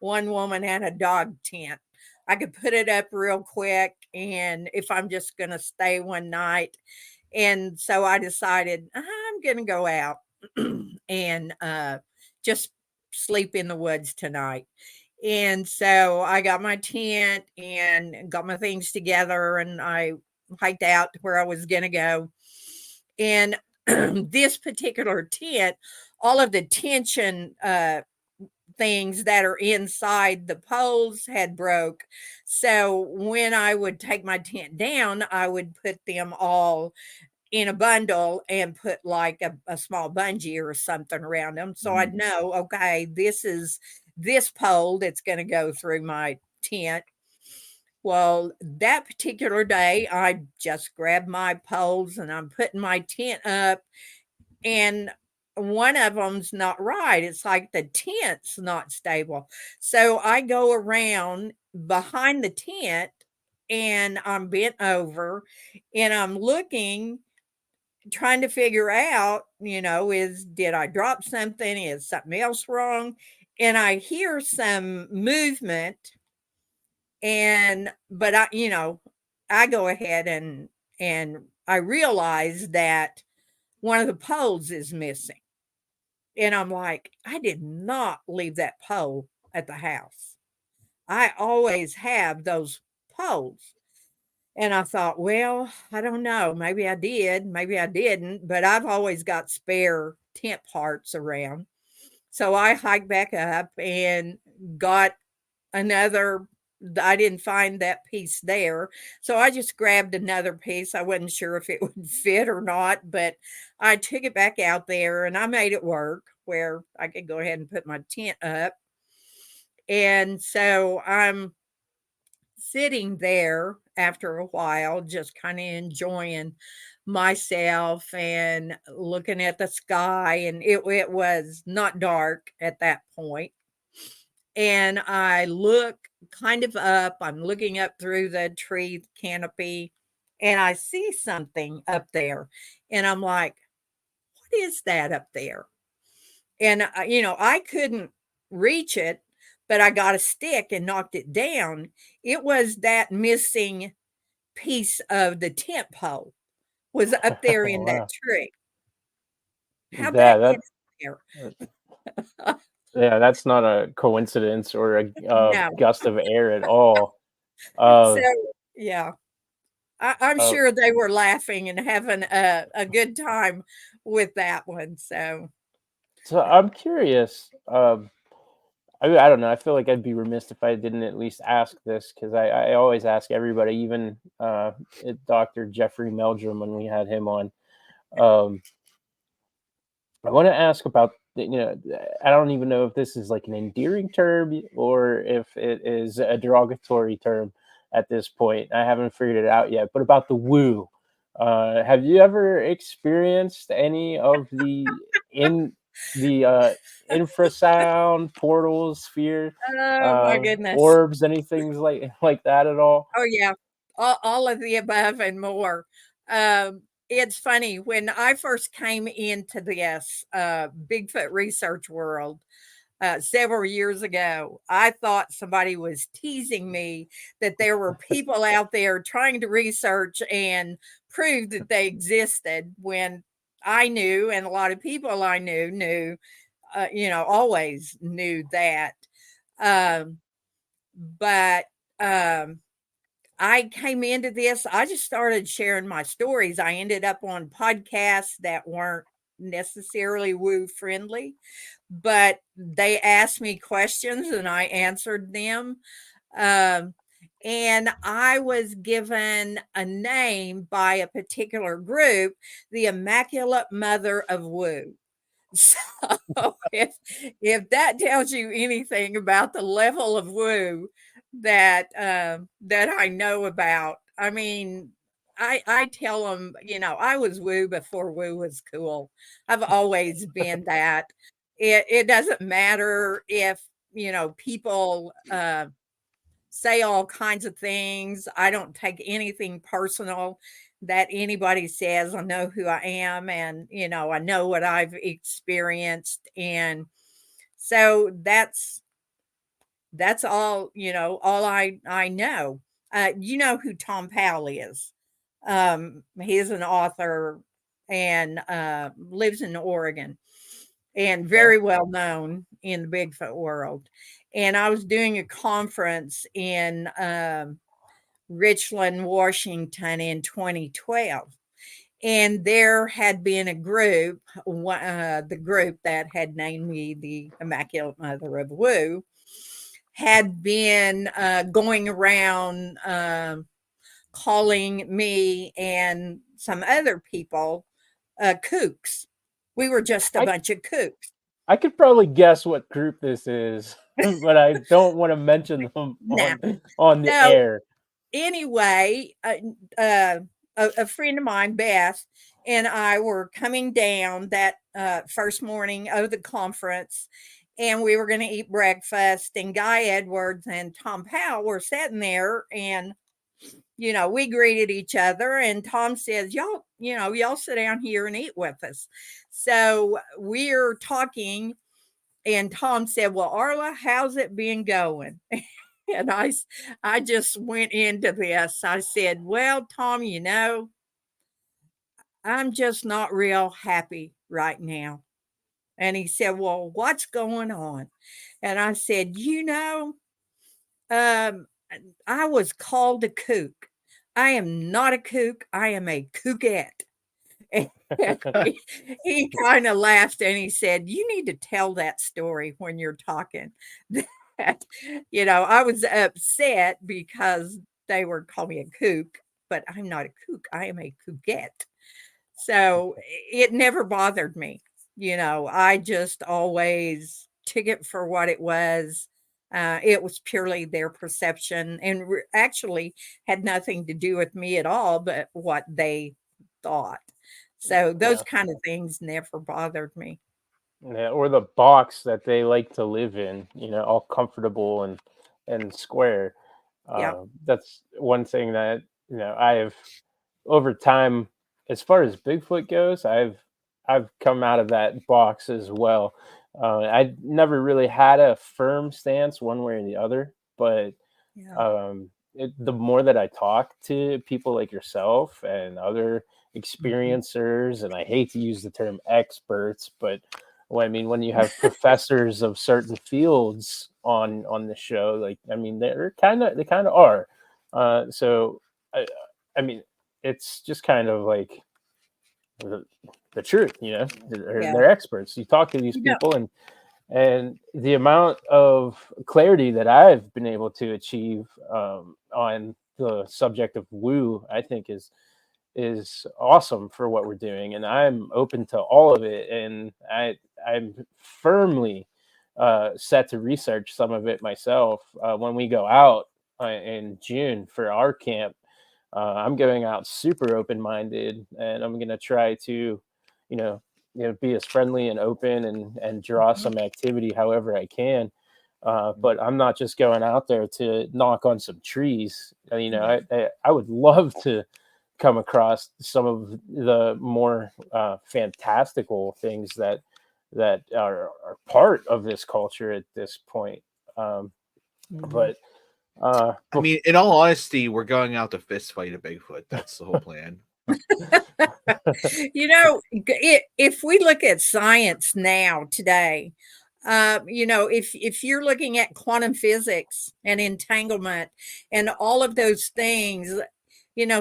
one woman and a dog tent. I could put it up real quick, and if I'm just going to stay one night. And so I decided I'm going to go out and just sleep in the woods tonight. And so I got my tent and got my things together, and I hiked out to where I was going to go. And this particular tent, all of the tension things that are inside the poles had broke. So when I would take my tent down, I would put them all in a bundle and put like a small bungee or something around them. So I'd know, okay, this is this pole that's going to go through my tent. Well, that particular day, I just grabbed my poles and I'm putting my tent up, and one of them's not right. It's like the tent's not stable. So I go around behind the tent and I'm bent over and I'm looking, trying to figure out, did I drop something? Is something else wrong? And I hear some movement, but I go ahead and I realize that one of the poles is missing. And I'm like, I did not leave that pole at the house. I always have those poles. And I thought, well, I don't know. Maybe I did, maybe I didn't, but I've always got spare tent parts around. So I hiked back up and got another. I didn't find that piece there. So I just grabbed another piece. I wasn't sure if it would fit or not, but I took it back out there and I made it work where I could go ahead and put my tent up. And so I'm sitting there after a while, just kind of enjoying myself and looking at the sky. And it was not dark at that point. And I look kind of up, I'm looking up through the tree canopy, and I see something up there. And I'm like, what is that up there? And, I couldn't reach it, but I got a stick and knocked it down. It was that missing piece of the tent pole was up there in that Wow. tree. How'd Yeah, that get up there? yeah, that's not a coincidence or a No. gust of air at all. So, Uh, yeah. I'm uh, sure they were laughing and having a good time with that one. So, so I'm curious. I don't know. I feel like I'd be remiss if I didn't at least ask this because I always ask everybody, even Dr. Jeffrey Meldrum when we had him on. Um, I want to ask about I don't even know if this is like an endearing term or if it is a derogatory term at this point. I haven't figured it out yet. But about the woo, have you ever experienced any of the infrasound portals, sphere, oh my goodness. orbs, anything like that at all? Oh yeah. All of the above and more. It's funny when I first came into this Bigfoot research world several years ago, I thought somebody was teasing me that there were people out there trying to research and prove that they existed when I knew, and a lot of people I knew, always knew that. Um, but I came into this, I just started sharing my stories. I ended up on podcasts that weren't necessarily woo friendly, but they asked me questions and I answered them. Um, and I was given a name by a particular group, the Immaculate Mother of Woo. So if that tells you anything about the level of woo that I know about, I mean, I tell them, I was woo before woo was cool. I've always been that. It doesn't matter if people say all kinds of things. I don't take anything personal that anybody says. I know who I am, and I know what I've experienced, and so that's all, all I know. You know who Tom Powell is. He's an author and lives in Oregon and Okay. very well known in the Bigfoot world. And I was doing a conference in Richland, Washington in 2012. And there had been a group, the group that had named me the Immaculate Mother of Woo, had been going around calling me and some other people kooks. We were just a I bunch of kooks. I could probably guess what group this is, but I don't want to mention them Now, on the so air. anyway, a friend of mine, Beth, and I were coming down that first morning of the conference, and we were going to eat breakfast. And Guy Edwards and Tom Powell were sitting there, and we greeted each other. And Tom says, y'all sit down here and eat with us." So we're talking, and Tom said, "Well, Arla, how's it been going?" And I just went into this. I said, "Well, Tom, I'm just not real happy right now." And he said, "Well, what's going on?" And I said, um, I was called a kook. I am not a kook. I am a kookette." And he kind of laughed and he said, "You need to tell that story when you're talking." That, I was upset because they were calling me a kook, but I'm not a kook. I am a kookette. So it never bothered me. I just always took it for what it was. It was purely their perception and actually had nothing to do with me at all, but what they thought. So those Yeah. kind of things never bothered me. Yeah, or the box that they like to live in, all comfortable and square. Yeah. That's one thing that I've over time, as far as Bigfoot goes, I've come out of that box as well. I never really had a firm stance one way or the other, but Yeah. the more that I talk to people like yourself and other Mhm. experiencers, and I hate to use the term experts, but when you have professors of certain fields on the show, like they kind of are. So I, I mean, it's just kind of like the, the truth, Yeah. they're experts. You talk to these You know, people, and the amount of clarity that I've been able to achieve on the subject of woo, I think is awesome for what we're doing, and I'm open to all of it. And I'm firmly set to research some of it myself when we go out in June for our camp. I'm going out super open minded, and I'm going to try to, you know, be as friendly and open and draw Mhm. some activity however I can. But I'm not just going out there to knock on some trees. Yeah. I would love to come across some of the more fantastical things that are part of this culture at this point. Um, Mhm. but I mean, in all honesty, we're going out to fist fight a Bigfoot. That's the whole plan. If we look at science now today, If you're looking at quantum physics and entanglement and all of those things,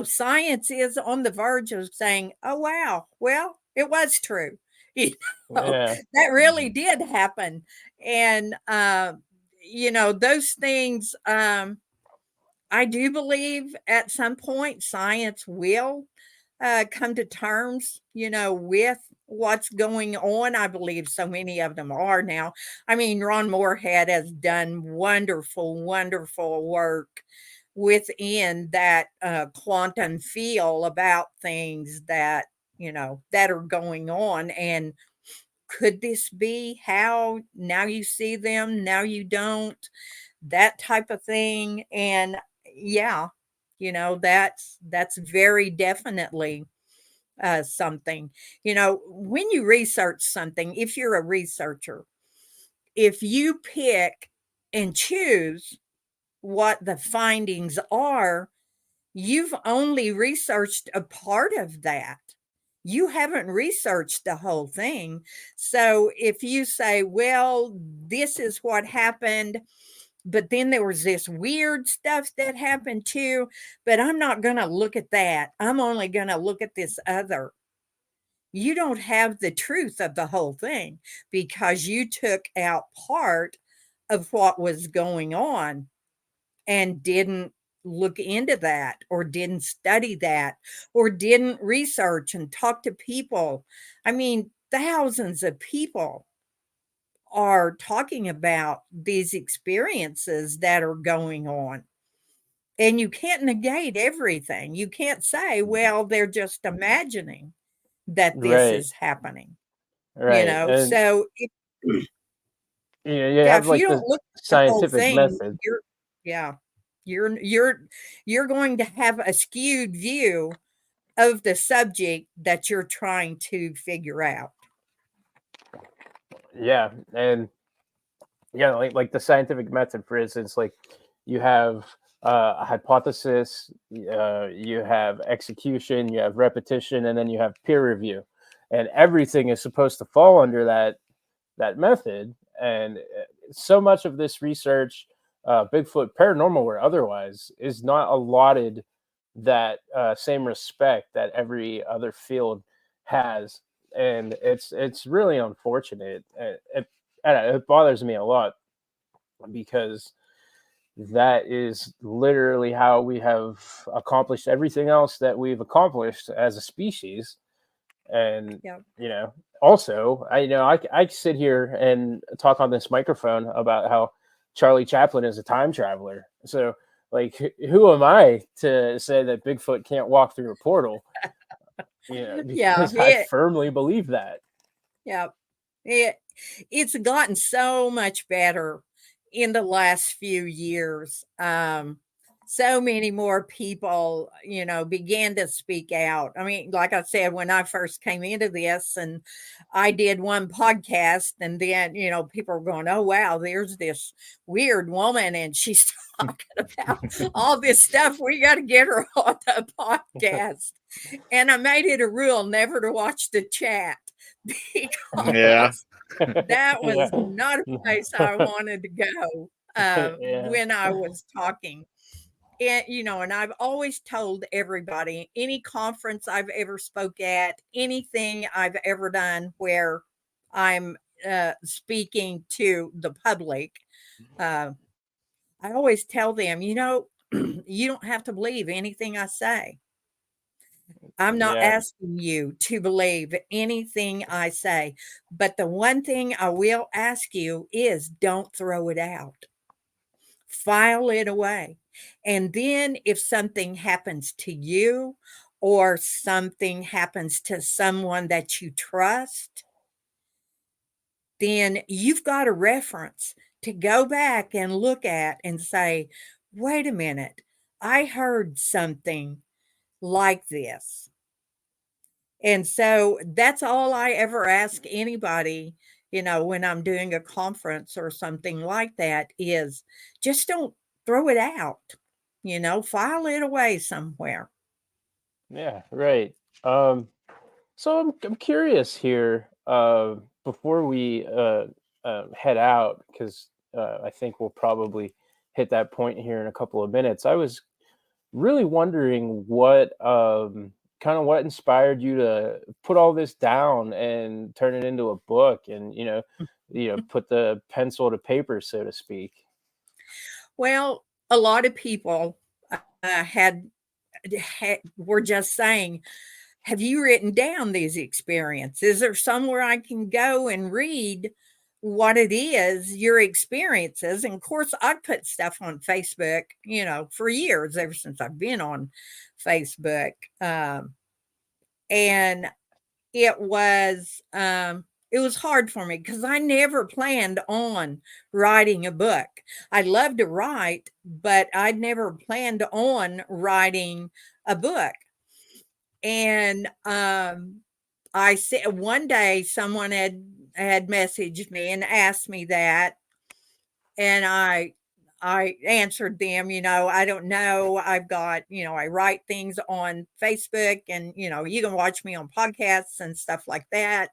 science is on the verge of saying, "Oh wow, well, it was true." You Yeah. that really did happen, and those things. I do believe at some point science will come to terms, with what's going on. I believe so many of them are now. I mean, Ron Moorhead has done wonderful, wonderful work within that quantum field about things that, that are going on. And could this be how now you see them, now you don't? That type of thing. And yeah, that's very definitely something. When you research something, if you're a researcher, if you pick and choose what the findings are, you've only researched a part of that. You haven't researched the whole thing. So if you say, well, this is what happened, but then there was this weird stuff that happened too, but I'm not going to look at that. I'm only going to look at this other. You don't have the truth of the whole thing because you took out part of what was going on and didn't look into that or didn't study that or didn't research and talk to people. I mean, thousands of people are talking about these experiences that are going on. And you can't negate everything. You can't say, well, they're just imagining that this Right. is happening. Right. And So you yeah, have if you like don't the look at the whole scientific thing, method. yeah, you're going to have a skewed view of the subject that you're trying to figure out. Yeah. And yeah, like the scientific method, for instance, like you have a hypothesis, you have execution, you have repetition, and then you have peer review, and everything is supposed to fall under that method. And so much of this research, Bigfoot, paranormal or otherwise, is not allotted that same respect that every other field has, and it's really unfortunate. It bothers me a lot because that is literally how we have accomplished everything else that we've accomplished as a species. And Yeah. Also, I sit here and talk on this microphone about how Charlie Chaplin is a time traveler. So, like, who am I to say that Bigfoot can't walk through a portal? Yeah. Because I firmly believe that. Yeah. It's gotten so much better in the last few years. So many more people, began to speak out. I mean, like I said, when I first came into this and I did one podcast, and then, people were going, oh, wow, there's this weird woman and she's talking about all this stuff. We got to get her on the podcast. And I made it a rule never to watch the chat because Yeah. that was Yeah. not a place I wanted to go Yeah. when I was talking. And and I've always told everybody, any conference I've ever spoke at, anything I've ever done where I'm speaking to the public, uh, I always tell them, you don't have to believe anything I say. I'm not Yeah. asking you to believe anything I say, but the one thing I will ask you is don't throw it out. File it away. And then if something happens to you or something happens to someone that you trust, then you've got a reference to go back and look at and say, wait a minute, I heard something like this. And so that's all I ever ask anybody, when I'm doing a conference or something like that is just don't throw it out, file it away somewhere. Yeah. Right. So I'm curious here. Before we head out, because I think we'll probably hit that point here in a couple of minutes, I was really wondering what kind of what inspired you to put all this down and turn it into a book, and put the pencil to paper, so to speak. Well, a lot of people had were just saying, "Have you written down these experiences? Is there somewhere I can go and read what it is, your experiences?" And of course, I put stuff on Facebook, for years, ever since I've been on Facebook. And it was it was hard for me because I never planned on writing a book. I love to write, but I'd never planned on writing a book. And I said one day someone had messaged me and asked me that, and I answered them, I don't know. I've got, I write things on Facebook, and you can watch me on podcasts and stuff like that.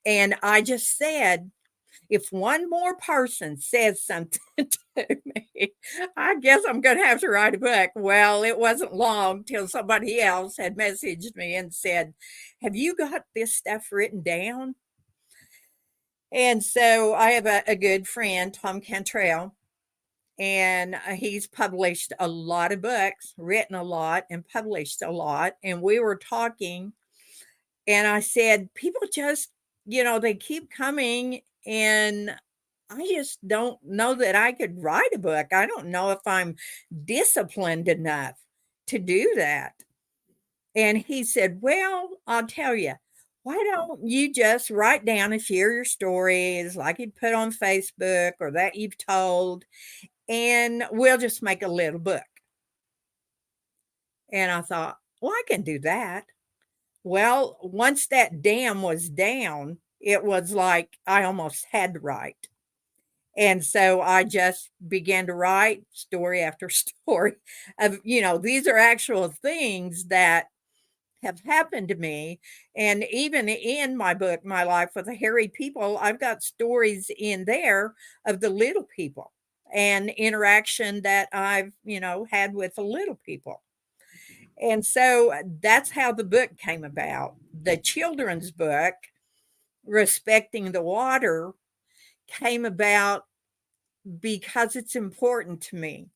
And I just said, if one more person says something to me, I guess I'm going to have to write a book. Well, it wasn't long till somebody else had messaged me and said, "Have you got this stuff written down?" And so I have a good friend, Tom Cantrell, and he's published a lot of books, written a lot, and published a lot. And we were talking, and I said, people just, they keep coming, and I just don't know that I could write a book. I don't know if I'm disciplined enough to do that. And he said, "Well, I'll tell you, why don't you just write down and share your stories like you'd put on Facebook or that you've told, and we'll just make a little book." And I thought, well, I can do that. Well, once that dam was down, it was like I almost had to write. And so I just began to write story after story of, these are actual things that have happened to me. And even in my book, My Life with the Hairy People, I've got stories in there of the little people and interaction that I've, had with the little people. And so that's how the book came about. The children's book, Respecting the Water, came about because it's important to me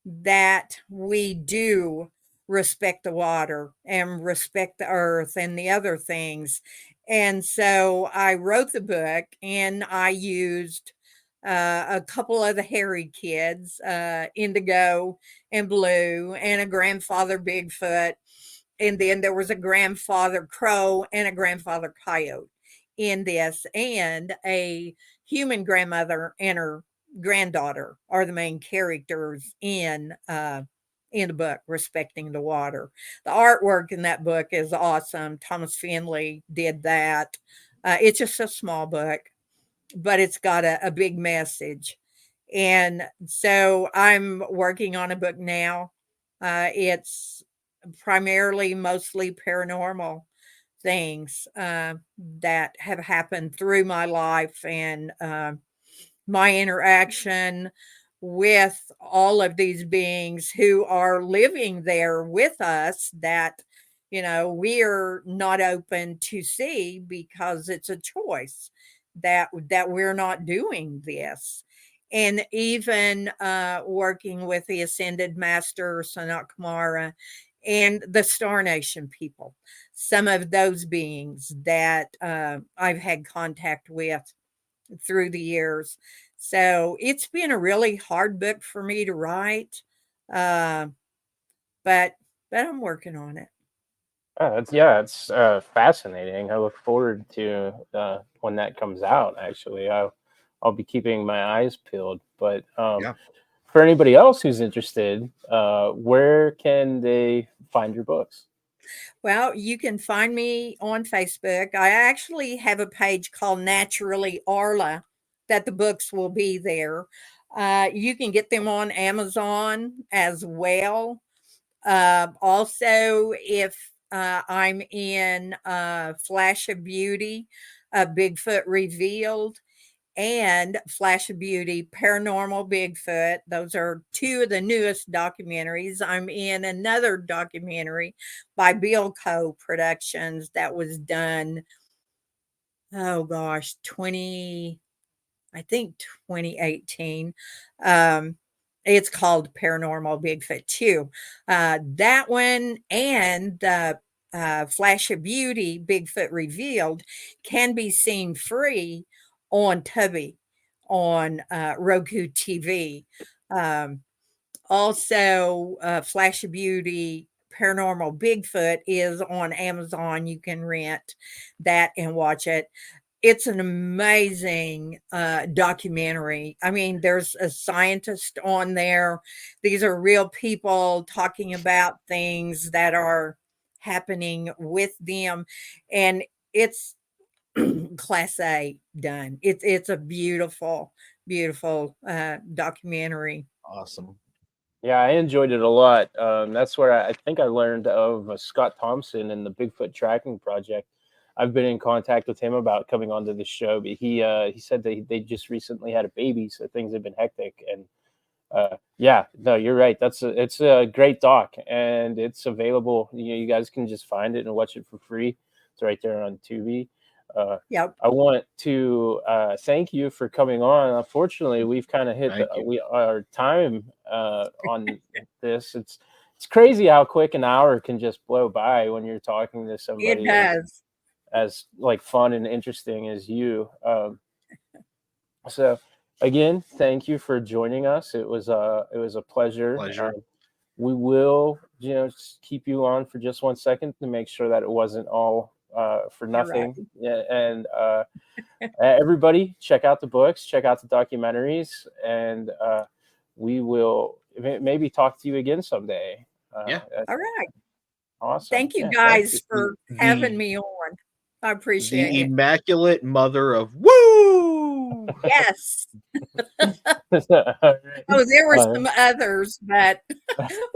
that we do respect the water and respect the earth and the other things. And so I wrote the book, and I used a couple of the hairy kids, Indigo and Blue, and a grandfather Bigfoot. And then there was a grandfather Crow and a grandfather Coyote in this, and a human grandmother and her granddaughter are the main characters in the book, Respecting the Water. The artwork in that book is awesome. Thomas Finley did that. It's just a small book, but it's got a big message. And so I'm working on a book now. It's primarily mostly paranormal things that have happened through my life, and my interaction with all of these beings who are living there with us that we're not open to see because it's a choice that we're not doing this. And even working with the ascended master Sanat Kumara and the Star Nation people, some of those beings that I've had contact with through the years. So it's been a really hard book for me to write, uh, but I'm working on it. It's fascinating. I look forward to when that comes out. Actually, I'll be keeping my eyes peeled. But Yeah. for anybody else who's interested, where can they find your books? Well, you can find me on Facebook. I actually have a page called Naturally Arla that the books will be there. You can get them on Amazon as well. Also, if I'm in Flash of Beauty, Bigfoot Revealed, and Flash of Beauty, Paranormal Bigfoot. Those are two of the newest documentaries. I'm in another documentary by Bill Co. Productions that was done, oh gosh, 2018. It's called Paranormal Bigfoot 2. That one and the Flash of Beauty, Bigfoot Revealed, can be seen free on Tubi on Roku TV. Um, Also, Flash of Beauty, Paranormal Bigfoot is on Amazon. You can rent that and watch it. It's an amazing documentary. I mean, there's a scientist on there. These are real people talking about things that are happening with them, and it's class A done. It's a beautiful, beautiful documentary. Awesome. Yeah, I enjoyed it a lot. That's where I think I learned of Scott Thompson and the Bigfoot Tracking Project. I've been in contact with him about coming onto the show, but he said they just recently had a baby, so things have been hectic. And yeah, no, you're right. It's a great doc, and it's available. You guys can just find it and watch it for free. It's right there on Tubi. Yep. I want to thank you for coming on. Unfortunately, we've kind of hit Thank you. our time on this. It's crazy how quick an hour can just blow by when you're talking to It somebody does. as like fun and interesting as you. So again, thank you for joining us. It was a pleasure. Pleasure. We will, just keep you on for just 1 second to make sure that it wasn't all for All right. nothing. Yeah, and everybody, check out the books, check out the documentaries, and we will maybe talk to you again someday. Yeah. All right. Awesome. Thank you Yeah, guys thank for having me on. I appreciate The it. immaculate mother of woo. Yes. you. All right. Oh, there were All some others, but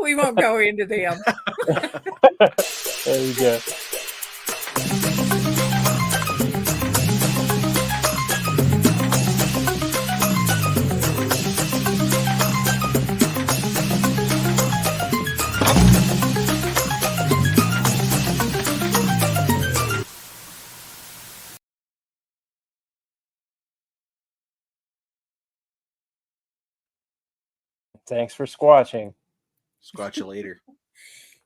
we won't go into them. right. There you go. Thanks for squatching. Squatch you later.